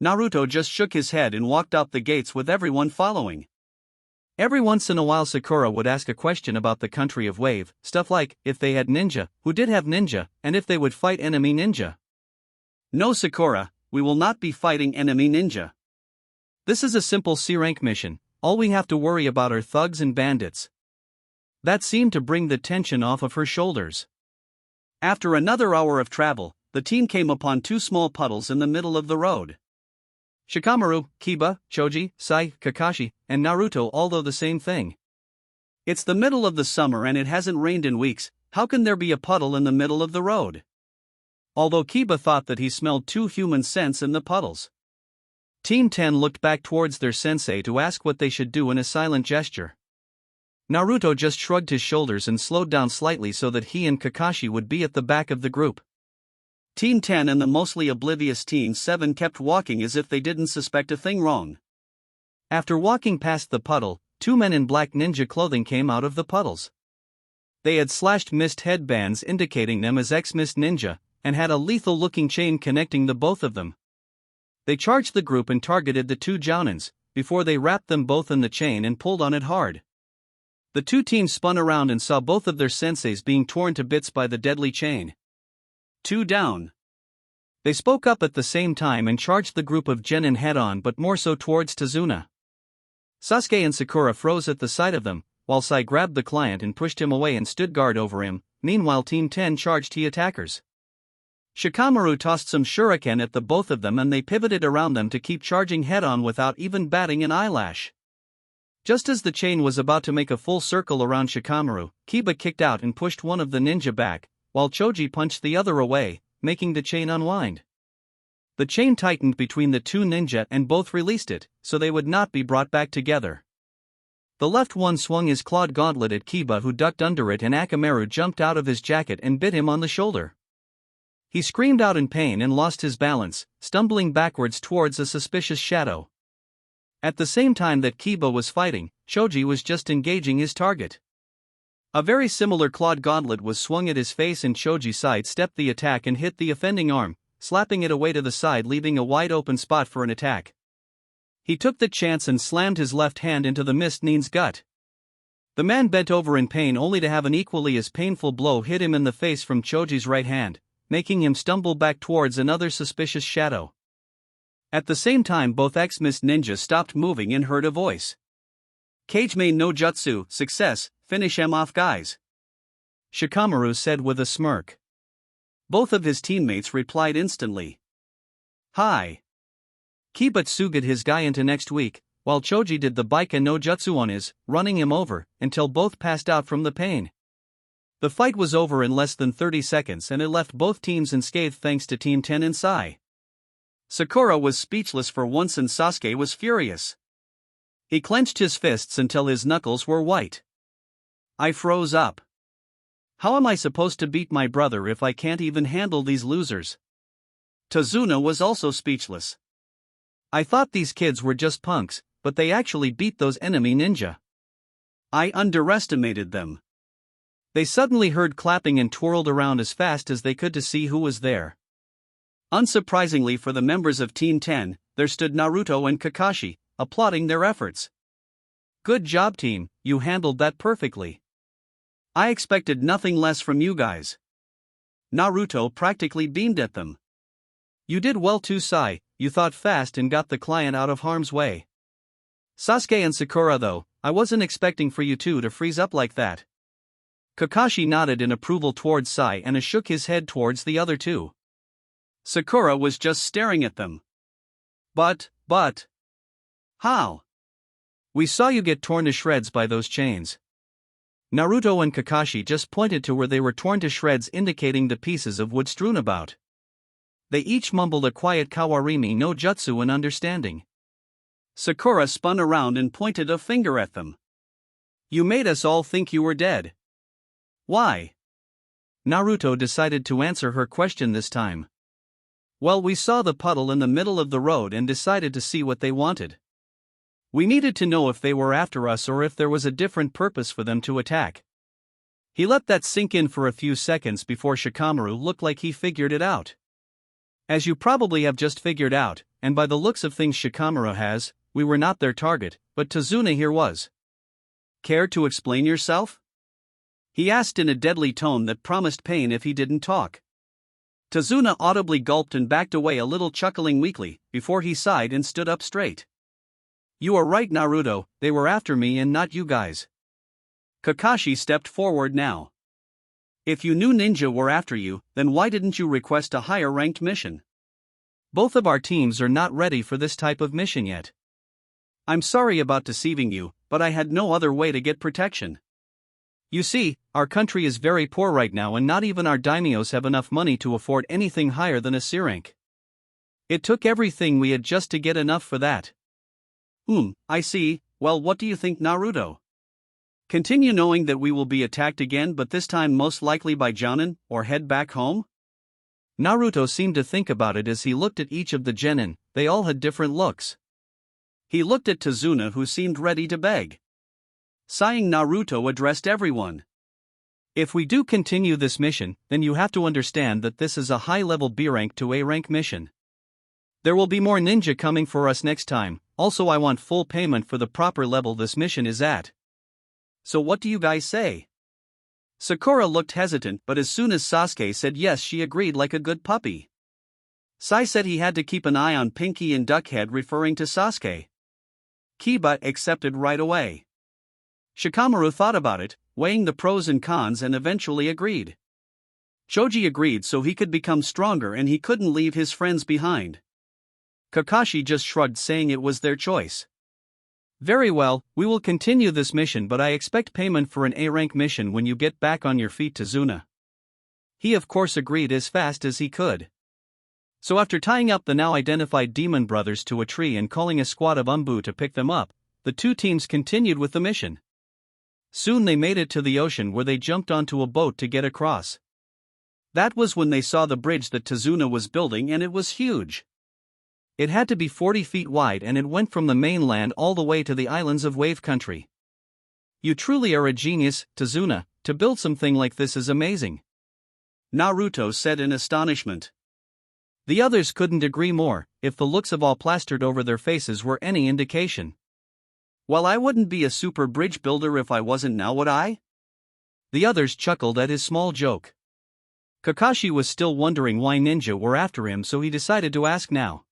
Naruto just shook his head and walked out the gates with everyone following. Every once in a while Sakura would ask a question about the country of Wave, stuff like, if they had ninja, who did have ninja, and if they would fight enemy ninja. No Sakura, we will not be fighting enemy ninja. This is a simple C-rank mission, all we have to worry about are thugs and bandits. That seemed to bring the tension off of her shoulders. After another hour of travel, the team came upon two small puddles in the middle of the road. Shikamaru, Kiba, Choji, Sai, Kakashi, and Naruto all do the same thing. It's the middle of the summer and it hasn't rained in weeks, how can there be a puddle in the middle of the road? Although Kiba thought that he smelled two human scents in the puddles. Team 10 looked back towards their sensei to ask what they should do in a silent gesture. Naruto just shrugged his shoulders and slowed down slightly so that he and Kakashi would be at the back of the group. Team 10 and the mostly oblivious Team 7 kept walking as if they didn't suspect a thing wrong. After walking past the puddle, two men in black ninja clothing came out of the puddles. They had slashed mist headbands indicating them as ex-mist ninja, and had a lethal-looking chain connecting the both of them. They charged the group and targeted the two Jounins, before they wrapped them both in the chain and pulled on it hard. The two teams spun around and saw both of their senseis being torn to bits by the deadly chain. Two down. They spoke up at the same time and charged the group of genin head-on, but more so towards Tazuna. Sasuke and Sakura froze at the sight of them, while Sai grabbed the client and pushed him away and stood guard over him. Meanwhile Team 10 charged the attackers. Shikamaru tossed some shuriken at the both of them and they pivoted around them to keep charging head-on without even batting an eyelash. Just as the chain was about to make a full circle around Shikamaru, Kiba kicked out and pushed one of the ninja back, while Choji punched the other away, making the chain unwind. The chain tightened between the two ninja and both released it, so they would not be brought back together. The left one swung his clawed gauntlet at Kiba, who ducked under it, and Akamaru jumped out of his jacket and bit him on the shoulder. He screamed out in pain and lost his balance, stumbling backwards towards a suspicious shadow. At the same time that Kiba was fighting, Choji was just engaging his target. A very similar clawed gauntlet was swung at his face and Choji sidestepped the attack and hit the offending arm, slapping it away to the side, leaving a wide open spot for an attack. He took the chance and slammed his left hand into the mist nin's gut. The man bent over in pain only to have an equally as painful blow hit him in the face from Choji's right hand, making him stumble back towards another suspicious shadow. At the same time both ex-mist ninjas stopped moving and heard a voice. Kage main no jutsu, success, finish him off guys. Shikamaru said with a smirk. Both of his teammates replied instantly. Hi. Kiba tsugaed his guy into next week, while Choji did the Baika no jutsu on his, running him over, until both passed out from the pain. The fight was over in less than 30 seconds and it left both teams unscathed thanks to Team 10 and Sai. Sakura was speechless for once and Sasuke was furious. He clenched his fists until his knuckles were white. I froze up. How am I supposed to beat my brother if I can't even handle these losers? Tazuna was also speechless. I thought these kids were just punks, but they actually beat those enemy ninja. I underestimated them. They suddenly heard clapping and twirled around as fast as they could to see who was there. Unsurprisingly for the members of Team 10, there stood Naruto and Kakashi, applauding their efforts. Good job team, you handled that perfectly. I expected nothing less from you guys. Naruto practically beamed at them. You did well too Sai, you thought fast and got the client out of harm's way. Sasuke and Sakura though, I wasn't expecting for you two to freeze up like that. Kakashi nodded in approval towards Sai and shook his head towards the other two. Sakura was just staring at them. But. How? We saw you get torn to shreds by those chains. Naruto and Kakashi just pointed to where they were torn to shreds, indicating the pieces of wood strewn about. They each mumbled a quiet kawarimi no jutsu in understanding. Sakura spun around and pointed a finger at them. You made us all think you were dead. Why? Naruto decided to answer her question this time. Well, we saw the puddle in the middle of the road and decided to see what they wanted. We needed to know if they were after us or if there was a different purpose for them to attack. He let that sink in for a few seconds before Shikamaru looked like he figured it out. As you probably have just figured out, and by the looks of things Shikamaru has, we were not their target, but Tazuna here was. Care to explain yourself? He asked in a deadly tone that promised pain if he didn't talk. Tazuna audibly gulped and backed away a little, chuckling weakly, before he sighed and stood up straight. You are right, Naruto, they were after me and not you guys. Kakashi stepped forward now. If you knew ninja were after you, then why didn't you request a higher ranked mission? Both of our teams are not ready for this type of mission yet. I'm sorry about deceiving you, but I had no other way to get protection. You see, our country is very poor right now and not even our daimyos have enough money to afford anything higher than a C rank. It took everything we had just to get enough for that. I see. Well, what do you think, Naruto? Continue knowing that we will be attacked again, but this time most likely by Jounin, or head back home? Naruto seemed to think about it as he looked at each of the genin. They all had different looks. He looked at Tazuna, who seemed ready to beg. Sighing, Naruto addressed everyone. If we do continue this mission, then you have to understand that this is a high-level B rank to A rank mission. There will be more ninja coming for us next time. Also, I want full payment for the proper level this mission is at. So what do you guys say? Sakura looked hesitant, but as soon as Sasuke said yes, she agreed like a good puppy. Sai said he had to keep an eye on Pinky and Duckhead, referring to Sasuke. Kiba accepted right away. Shikamaru thought about it, weighing the pros and cons, and eventually agreed. Choji agreed so he could become stronger and he couldn't leave his friends behind. Kakashi just shrugged, saying it was their choice. Very well, we will continue this mission, but I expect payment for an A-rank mission when you get back on your feet, Tazuna. He of course agreed as fast as he could. So after tying up the now identified demon brothers to a tree and calling a squad of Umbu to pick them up, the two teams continued with the mission. Soon they made it to the ocean, where they jumped onto a boat to get across. That was when they saw the bridge that Tazuna was building, and it was huge. It had to be 40 feet wide and it went from the mainland all the way to the islands of Wave Country. You truly are a genius, Tazuna, to build something like this is amazing. Naruto said in astonishment. The others couldn't agree more, if the looks of all plastered over their faces were any indication. Well, I wouldn't be a super bridge builder if I wasn't now, would I? The others chuckled at his small joke. Kakashi was still wondering why ninja were after him, so he decided to ask now.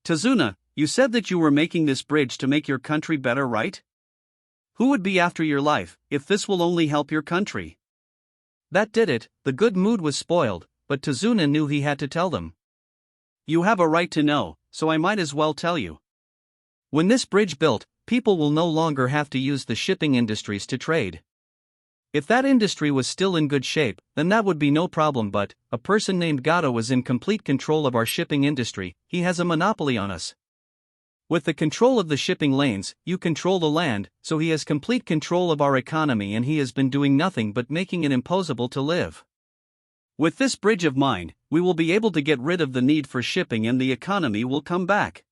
Tazuna, you said that you were making this bridge to make your country better, right? Who would be after your life, if this will only help your country? That did it. The good mood was spoiled, but Tazuna knew he had to tell them. You have a right to know, so I might as well tell you. When this bridge built, people will no longer have to use the shipping industries to trade. If that industry was still in good shape, then that would be no problem, but a person named Gato is in complete control of our shipping industry. He has a monopoly on us. With the control of the shipping lanes, you control the land, so he has complete control of our economy, and he has been doing nothing but making it impossible to live. With this bridge of mine, we will be able to get rid of the need for shipping and the economy will come back.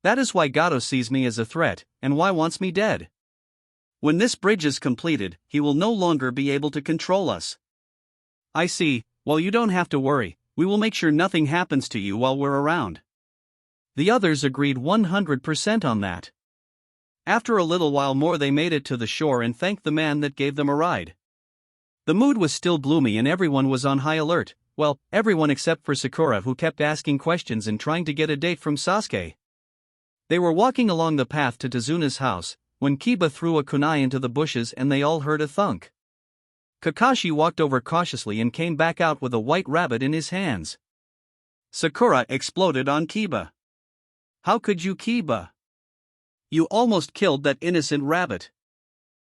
That is why Gato sees me as a threat, and why wants me dead. When this bridge is completed, he will no longer be able to control us. I see. Well, you don't have to worry, we will make sure nothing happens to you while we're around. The others agreed 100% on that. After a little while more, they made it to the shore and thanked the man that gave them a ride. The mood was still gloomy and everyone was on high alert, well, everyone except for Sakura, who kept asking questions and trying to get a date from Sasuke. They were walking along the path to Tazuna's house, when Kiba threw a kunai into the bushes and they all heard a thunk. Kakashi walked over cautiously and came back out with a white rabbit in his hands. Sakura exploded on Kiba. How could you, Kiba? You almost killed that innocent rabbit.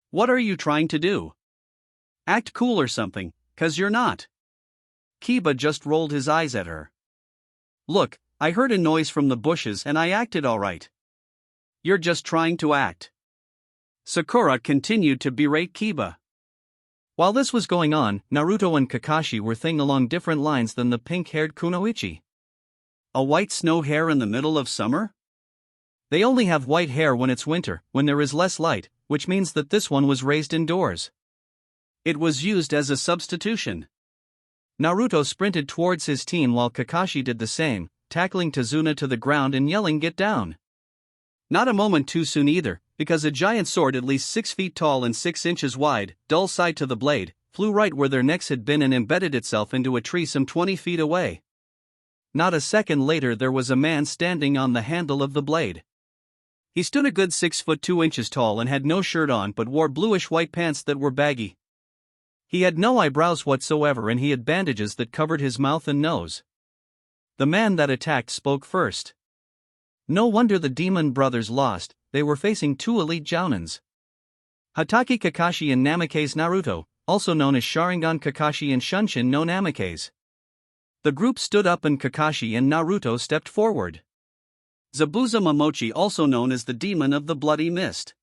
What are you trying to do? Act cool or something, 'cause you're not. Kiba just rolled his eyes at her. Look, I heard a noise from the bushes and I acted alright. You're just trying to act. Sakura continued to berate Kiba. While this was going on, Naruto and Kakashi were thinking along different lines than the pink-haired kunoichi. A white snow hair in the middle of summer? They only have white hair when it's winter, when there is less light, which means that this one was raised indoors. It was used as a substitution. Naruto sprinted towards his team while Kakashi did the same, tackling Tazuna to the ground and yelling, "Get down!" Not a moment too soon either, because a giant sword at least 6 feet tall and 6 inches wide, dull side to the blade, flew right where their necks had been and embedded itself into a tree some 20 feet away. Not a second later there was a man standing on the handle of the blade. He stood a good 6 foot 2 inches tall and had no shirt on but wore bluish-white pants that were baggy. He had no eyebrows whatsoever and he had bandages that covered his mouth and nose. The man that attacked spoke first. No wonder the Demon Brothers lost, they were facing 2 elite Jounins. Hatake Kakashi and Namikaze Naruto, also known as Sharingan Kakashi and Shunshin no Namikaze. The group stood up and Kakashi and Naruto stepped forward. Zabuza Momochi, also known as the Demon of the Bloody Mist.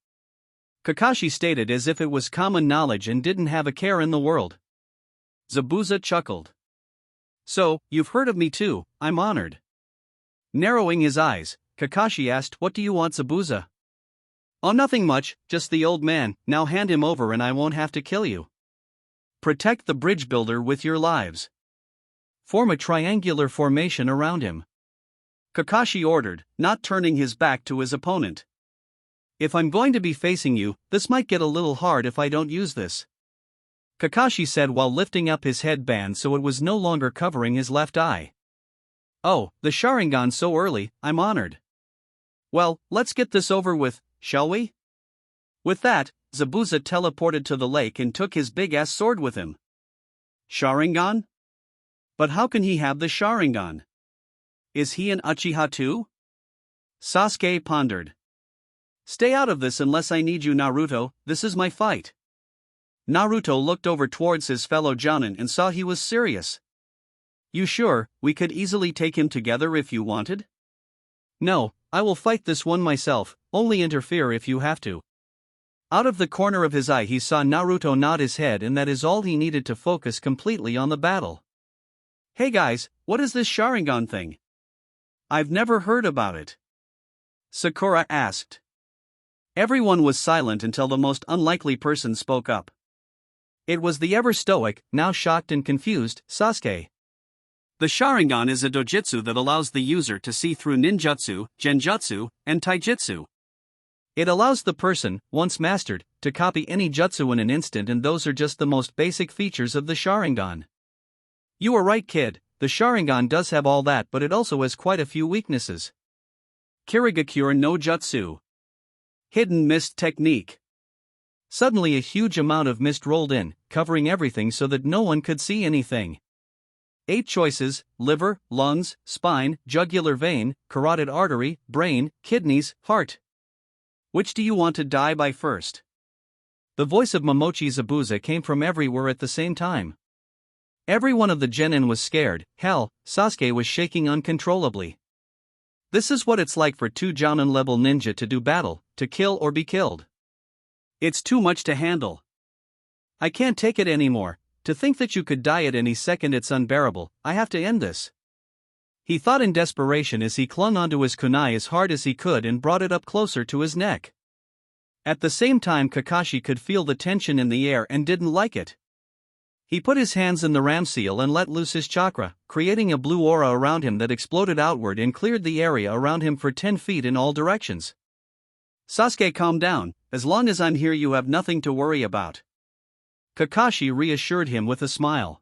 Kakashi stated as if it was common knowledge and didn't have a care in the world. Zabuza chuckled. So, you've heard of me too, I'm honored. Narrowing his eyes, Kakashi asked, "What do you want, Zabuza?" "Oh, nothing much, just the old man, now hand him over and I won't have to kill you. Protect the bridge builder with your lives. Form a triangular formation around him," Kakashi ordered, not turning his back to his opponent. "If I'm going to be facing you, this might get a little hard if I don't use this," Kakashi said while lifting up his headband so it was no longer covering his left eye. "Oh, the Sharingan so early, I'm honored. Well, let's get this over with, shall we?" With that, Zabuza teleported to the lake and took his big-ass sword with him. Sharingan? But how can he have the Sharingan? Is he an Uchiha too? Sasuke pondered. "Stay out of this unless I need you, Naruto, this is my fight." Naruto looked over towards his fellow Jounin and saw he was serious. "You sure, we could easily take him together if you wanted?" "No, I will fight this one myself, only interfere if you have to." Out of the corner of his eye he saw Naruto nod his head and that is all he needed to focus completely on the battle. "Hey guys, what is this Sharingan thing? I've never heard about it," Sakura asked. Everyone was silent until the most unlikely person spoke up. It was the ever-stoic, now shocked and confused, Sasuke. The Sharingan is a dojutsu that allows the user to see through ninjutsu, genjutsu, and taijutsu. It allows the person, once mastered, to copy any jutsu in an instant, and those are just the most basic features of the Sharingan. You are right, kid, the Sharingan does have all that, but it also has quite a few weaknesses. Kirigakure no Jutsu. Hidden mist technique. Suddenly a huge amount of mist rolled in, covering everything so that no one could see anything. 8 choices: liver, lungs, spine, jugular vein, carotid artery, brain, kidneys, heart. Which do you want to die by first? The voice of Momochi Zabuza came from everywhere at the same time. Every one of the genin was scared, hell, Sasuke was shaking uncontrollably. This is what it's like for 2 Jounin-level ninja to do battle, to kill or be killed. It's too much to handle. I can't take it anymore. To think that you could die at any second, it's unbearable, I have to end this. He thought in desperation as he clung onto his kunai as hard as he could and brought it up closer to his neck. At the same time Kakashi could feel the tension in the air and didn't like it. He put his hands in the ram seal and let loose his chakra, creating a blue aura around him that exploded outward and cleared the area around him for 10 feet in all directions. Sasuke, calm down, as long as I'm here you have nothing to worry about, Kakashi reassured him with a smile.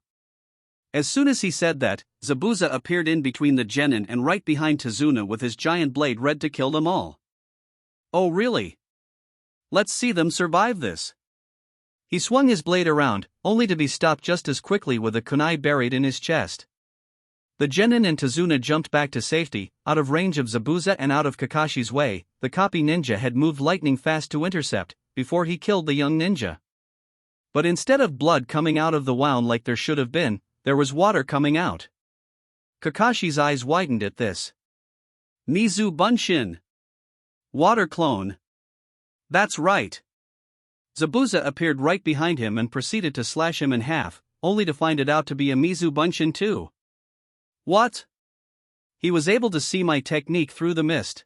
As soon as he said that, Zabuza appeared in between the genin and right behind Tazuna with his giant blade ready to kill them all. Oh really? Let's see them survive this. He swung his blade around, only to be stopped just as quickly with a kunai buried in his chest. The genin and Tazuna jumped back to safety, out of range of Zabuza and out of Kakashi's way. The copy ninja had moved lightning fast to intercept, before he killed the young ninja. But instead of blood coming out of the wound like there should have been, there was water coming out. Kakashi's eyes widened at this. Mizu Bunshin. Water clone. That's right. Zabuza appeared right behind him and proceeded to slash him in half, only to find it out to be a Mizu Bunshin too. What? He was able to see my technique through the mist.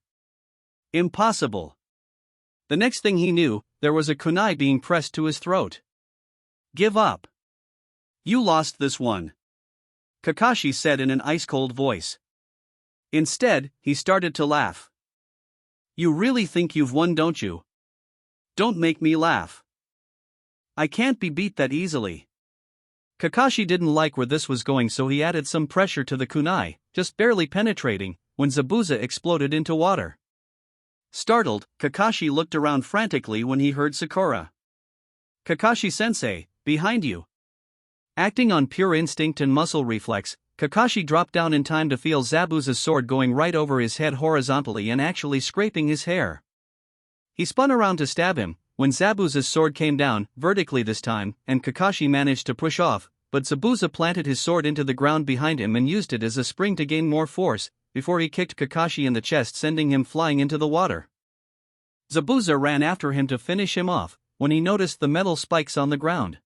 Impossible. The next thing he knew, there was a kunai being pressed to his throat. Give up. You lost this one. Kakashi said in an ice-cold voice. Instead, he started to laugh. You really think you've won, don't you? Don't make me laugh. I can't be beat that easily. Kakashi didn't like where this was going, so he added some pressure to the kunai, just barely penetrating, when Zabuza exploded into water. Startled, Kakashi looked around frantically when he heard Sakura. Kakashi-sensei, behind you. Acting on pure instinct and muscle reflex, Kakashi dropped down in time to feel Zabuza's sword going right over his head horizontally and actually scraping his hair. He spun around to stab him, when Zabuza's sword came down, vertically this time, and Kakashi managed to push off, but Zabuza planted his sword into the ground behind him and used it as a spring to gain more force, before he kicked Kakashi in the chest, sending him flying into the water. Zabuza ran after him to finish him off, when he noticed the metal spikes on the ground.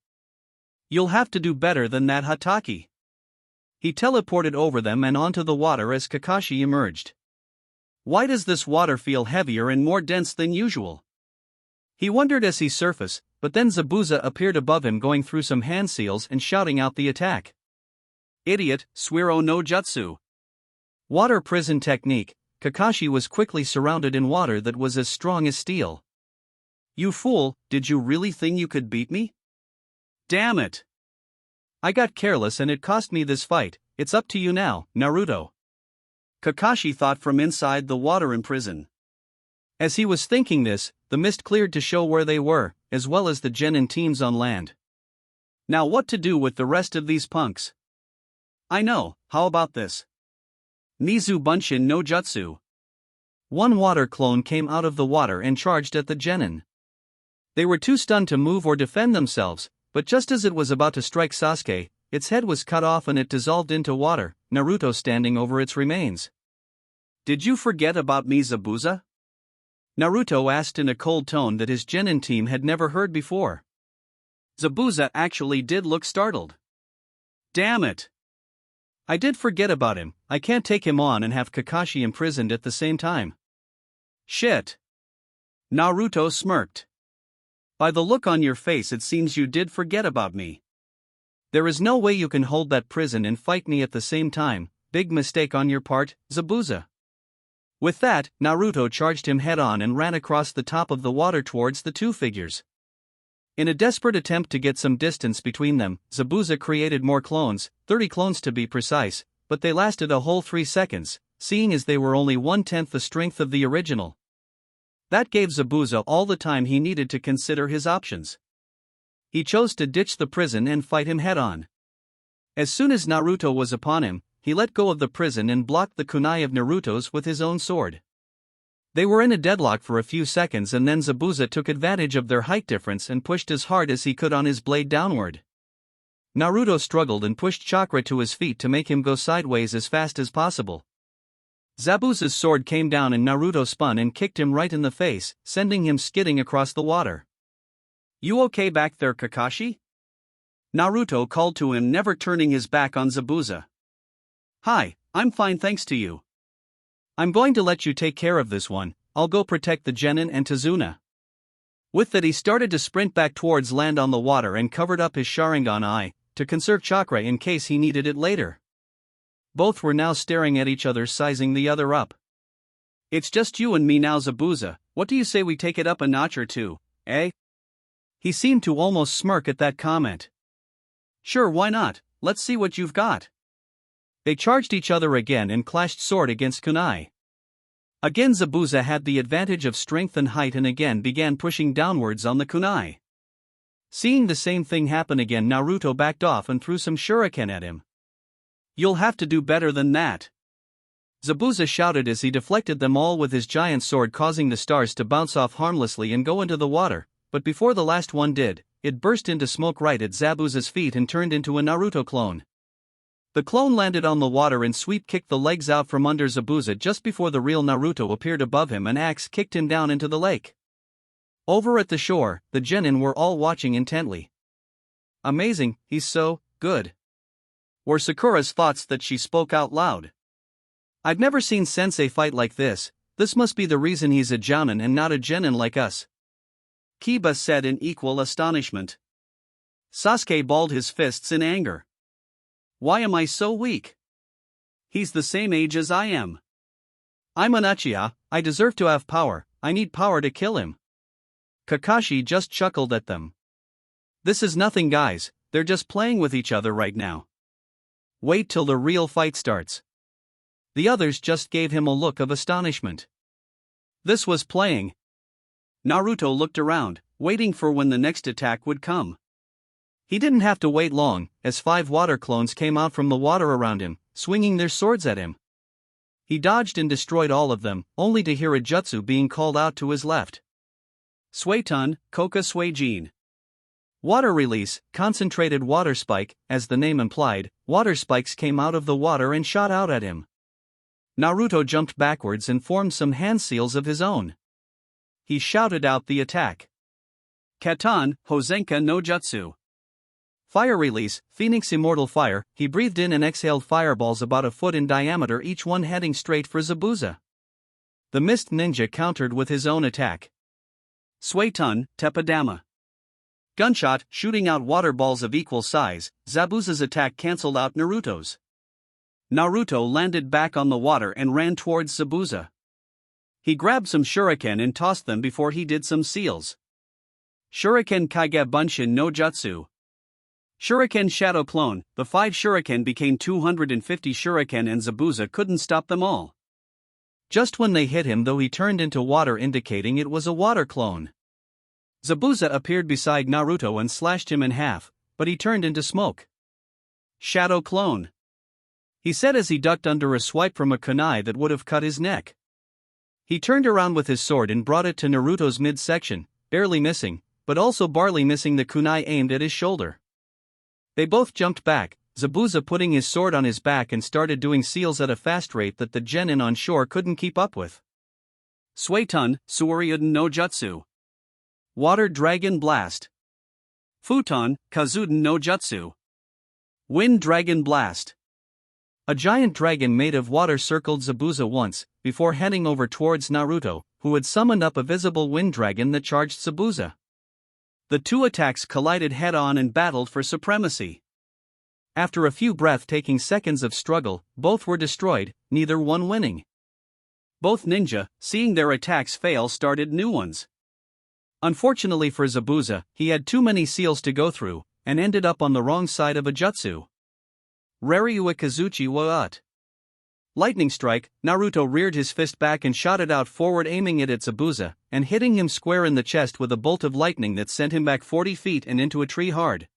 You'll have to do better than that, Hatake. He teleported over them and onto the water as Kakashi emerged. Why does this water feel heavier and more dense than usual? He wondered as he surfaced, but then Zabuza appeared above him going through some hand seals and shouting out the attack. Idiot, Suiro no Jutsu. Water prison technique. Kakashi was quickly surrounded in water that was as strong as steel. You fool, did you really think you could beat me? Damn it. I got careless and it cost me this fight. It's up to you now, Naruto. Kakashi thought from inside the water in prison. As he was thinking this, the mist cleared to show where they were, as well as the genin teams on land. Now what to do with the rest of these punks? I know, how about this? Mizu Bunshin no Jutsu. One water clone came out of the water and charged at the genin. They were too stunned to move or defend themselves, but just as it was about to strike Sasuke, its head was cut off and it dissolved into water, Naruto standing over its remains. Did you forget about me, Zabuza? Naruto asked in a cold tone that his genin team had never heard before. Zabuza actually did look startled. Damn it! I did forget about him. I can't take him on and have Kakashi imprisoned at the same time. Shit! Naruto smirked. By the look on your face, it seems you did forget about me. There is no way you can hold that prison and fight me at the same time. Big mistake on your part, Zabuza. With that, Naruto charged him head-on and ran across the top of the water towards the two figures. In a desperate attempt to get some distance between them, Zabuza created more clones, 30 clones to be precise, but they lasted a whole 3 seconds, seeing as they were only 1/10 the strength of the original. That gave Zabuza all the time he needed to consider his options. He chose to ditch the prison and fight him head-on. As soon as Naruto was upon him, he let go of the prison and blocked the kunai of Naruto's with his own sword. They were in a deadlock for a few seconds and then Zabuza took advantage of their height difference and pushed as hard as he could on his blade downward. Naruto struggled and pushed chakra to his feet to make him go sideways as fast as possible. Zabuza's sword came down and Naruto spun and kicked him right in the face, sending him skidding across the water. You okay back there, Kakashi? Naruto called to him, never turning his back on Zabuza. Hi, I'm fine thanks to you. I'm going to let you take care of this one. I'll go protect the genin and Tazuna. With that he started to sprint back towards land on the water and covered up his Sharingan eye, to conserve chakra in case he needed it later. Both were now staring at each other, sizing the other up. It's just you and me now, Zabuza. What do you say we take it up a notch or two, eh? He seemed to almost smirk at that comment. Sure, why not? let's see what you've got. They charged each other again and clashed sword against kunai. Again Zabuza had the advantage of strength and height and again began pushing downwards on the kunai. Seeing the same thing happen again, Naruto backed off and threw some shuriken at him. You'll have to do better than that. Zabuza shouted as he deflected them all with his giant sword, causing the stars to bounce off harmlessly and go into the water, but before the last one did, it burst into smoke right at Zabuza's feet and turned into a Naruto clone. The clone landed on the water and sweep-kicked the legs out from under Zabuza just before the real Naruto appeared above him and axe kicked him down into the lake. Over at the shore, the genin were all watching intently. Amazing, he's so good, were Sakura's thoughts that she spoke out loud. I've never seen Sensei fight like this must be the reason he's a Jounin and not a genin like us. Kiba said in equal astonishment. Sasuke balled his fists in anger. Why am I so weak? He's the same age as I am. I'm an Uchiha, I deserve to have power, I need power to kill him. Kakashi just chuckled at them. This is nothing, guys, they're just playing with each other right now. Wait till the real fight starts. The others just gave him a look of astonishment. This was playing. Naruto looked around, waiting for when the next attack would come. He didn't have to wait long, as 5 water clones came out from the water around him, swinging their swords at him. He dodged and destroyed all of them, only to hear a jutsu being called out to his left. Suiton, Koka Suijin. Water release, concentrated water spike, as the name implied, water spikes came out of the water and shot out at him. Naruto jumped backwards and formed some hand seals of his own. He shouted out the attack. Katan, Hozenka no Jutsu. Fire release, Phoenix Immortal Fire, he breathed in and exhaled fireballs about a foot in diameter, each one heading straight for Zabuza. The Mist Ninja countered with his own attack. Suiton, Teppadama. Gunshot, shooting out water balls of equal size, Zabuza's attack cancelled out Naruto's. Naruto landed back on the water and ran towards Zabuza. He grabbed some shuriken and tossed them before he did some seals. Shuriken Kage Bunshin no Jutsu. Shuriken Shadow Clone, the 5 shuriken became 250 shuriken and Zabuza couldn't stop them all. Just when they hit him though, he turned into water, indicating it was a water clone. Zabuza appeared beside Naruto and slashed him in half, but he turned into smoke. Shadow Clone, he said as he ducked under a swipe from a kunai that would have cut his neck. He turned around with his sword and brought it to Naruto's midsection, barely missing, but also barely missing the kunai aimed at his shoulder. They both jumped back, Zabuza putting his sword on his back and started doing seals at a fast rate that the genin on shore couldn't keep up with. Suiton, Suiryuden no Jutsu. Water Dragon Blast. Futon, Kazuden no Jutsu. Wind Dragon Blast. A giant dragon made of water circled Zabuza once, before heading over towards Naruto, who had summoned up a visible wind dragon that charged Zabuza. The two attacks collided head-on and battled for supremacy. After a few breathtaking seconds of struggle, both were destroyed, neither one winning. Both ninja, seeing their attacks fail, started new ones. Unfortunately for Zabuza, he had too many seals to go through, and ended up on the wrong side of a jutsu. Rariua Kazuchi wa Ut. Lightning Strike, Naruto reared his fist back and shot it out forward, aiming it at Zabuza, and hitting him square in the chest with a bolt of lightning that sent him back 40 feet and into a tree hard.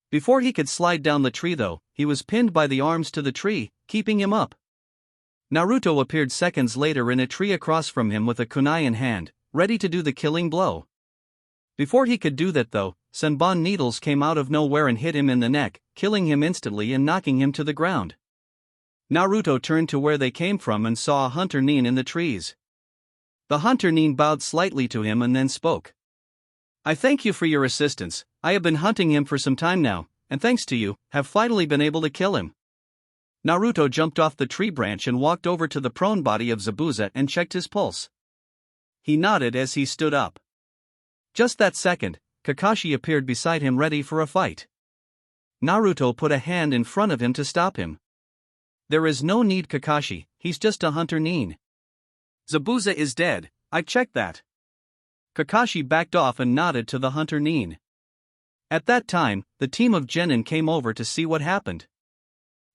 Before he could slide down the tree though, he was pinned by the arms to the tree, keeping him up. Naruto appeared seconds later in a tree across from him with a kunai in hand, ready to do the killing blow. Before he could do that though, Senbon needles came out of nowhere and hit him in the neck, killing him instantly and knocking him to the ground. Naruto turned to where they came from and saw a hunter nin in the trees. The hunter nin bowed slightly to him and then spoke. I thank you for your assistance. I have been hunting him for some time now, and thanks to you, have finally been able to kill him. Naruto jumped off the tree branch and walked over to the prone body of Zabuza and checked his pulse. He nodded as he stood up. Just that second, Kakashi appeared beside him ready for a fight. Naruto put a hand in front of him to stop him. There is no need, Kakashi, he's just a hunter nin. Zabuza is dead, I checked that. Kakashi backed off and nodded to the hunter nin. At that time, the team of Jounin came over to see what happened.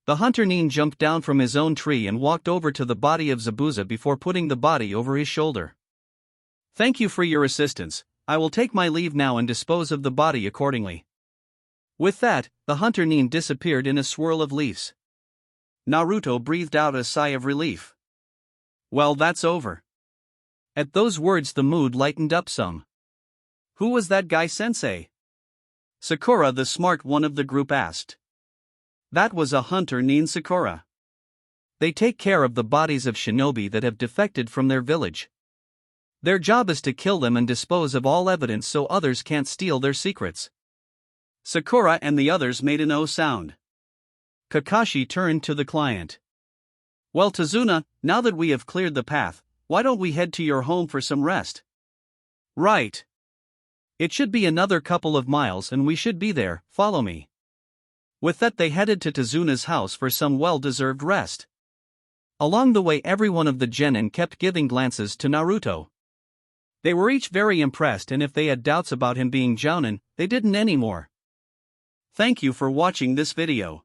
The hunter Nin jumped down from his own tree and walked over to the body of Zabuza before putting the body over his shoulder. "Thank you for your assistance. I will take my leave now and dispose of the body accordingly." With that, the hunter Nin disappeared in a swirl of leaves. Naruto breathed out a sigh of relief. Well, that's over. At those words the mood lightened up some. "Who was that guy, sensei?" Sakura, the smart one of the group, asked. "That was a hunter named Sakura. They take care of the bodies of shinobi that have defected from their village. Their job is to kill them and dispose of all evidence so others can't steal their secrets." Sakura and the others made an O sound. Kakashi turned to the client. "Well, Tazuna, now that we have cleared the path, why don't we head to your home for some rest?" "Right. It should be another couple of miles and we should be there, follow me." With that they headed to Tazuna's house for some well-deserved rest. Along the way every one of the genin kept giving glances to Naruto. They were each very impressed, and if they had doubts about him being Jounin, they didn't anymore. Thank you for watching this video.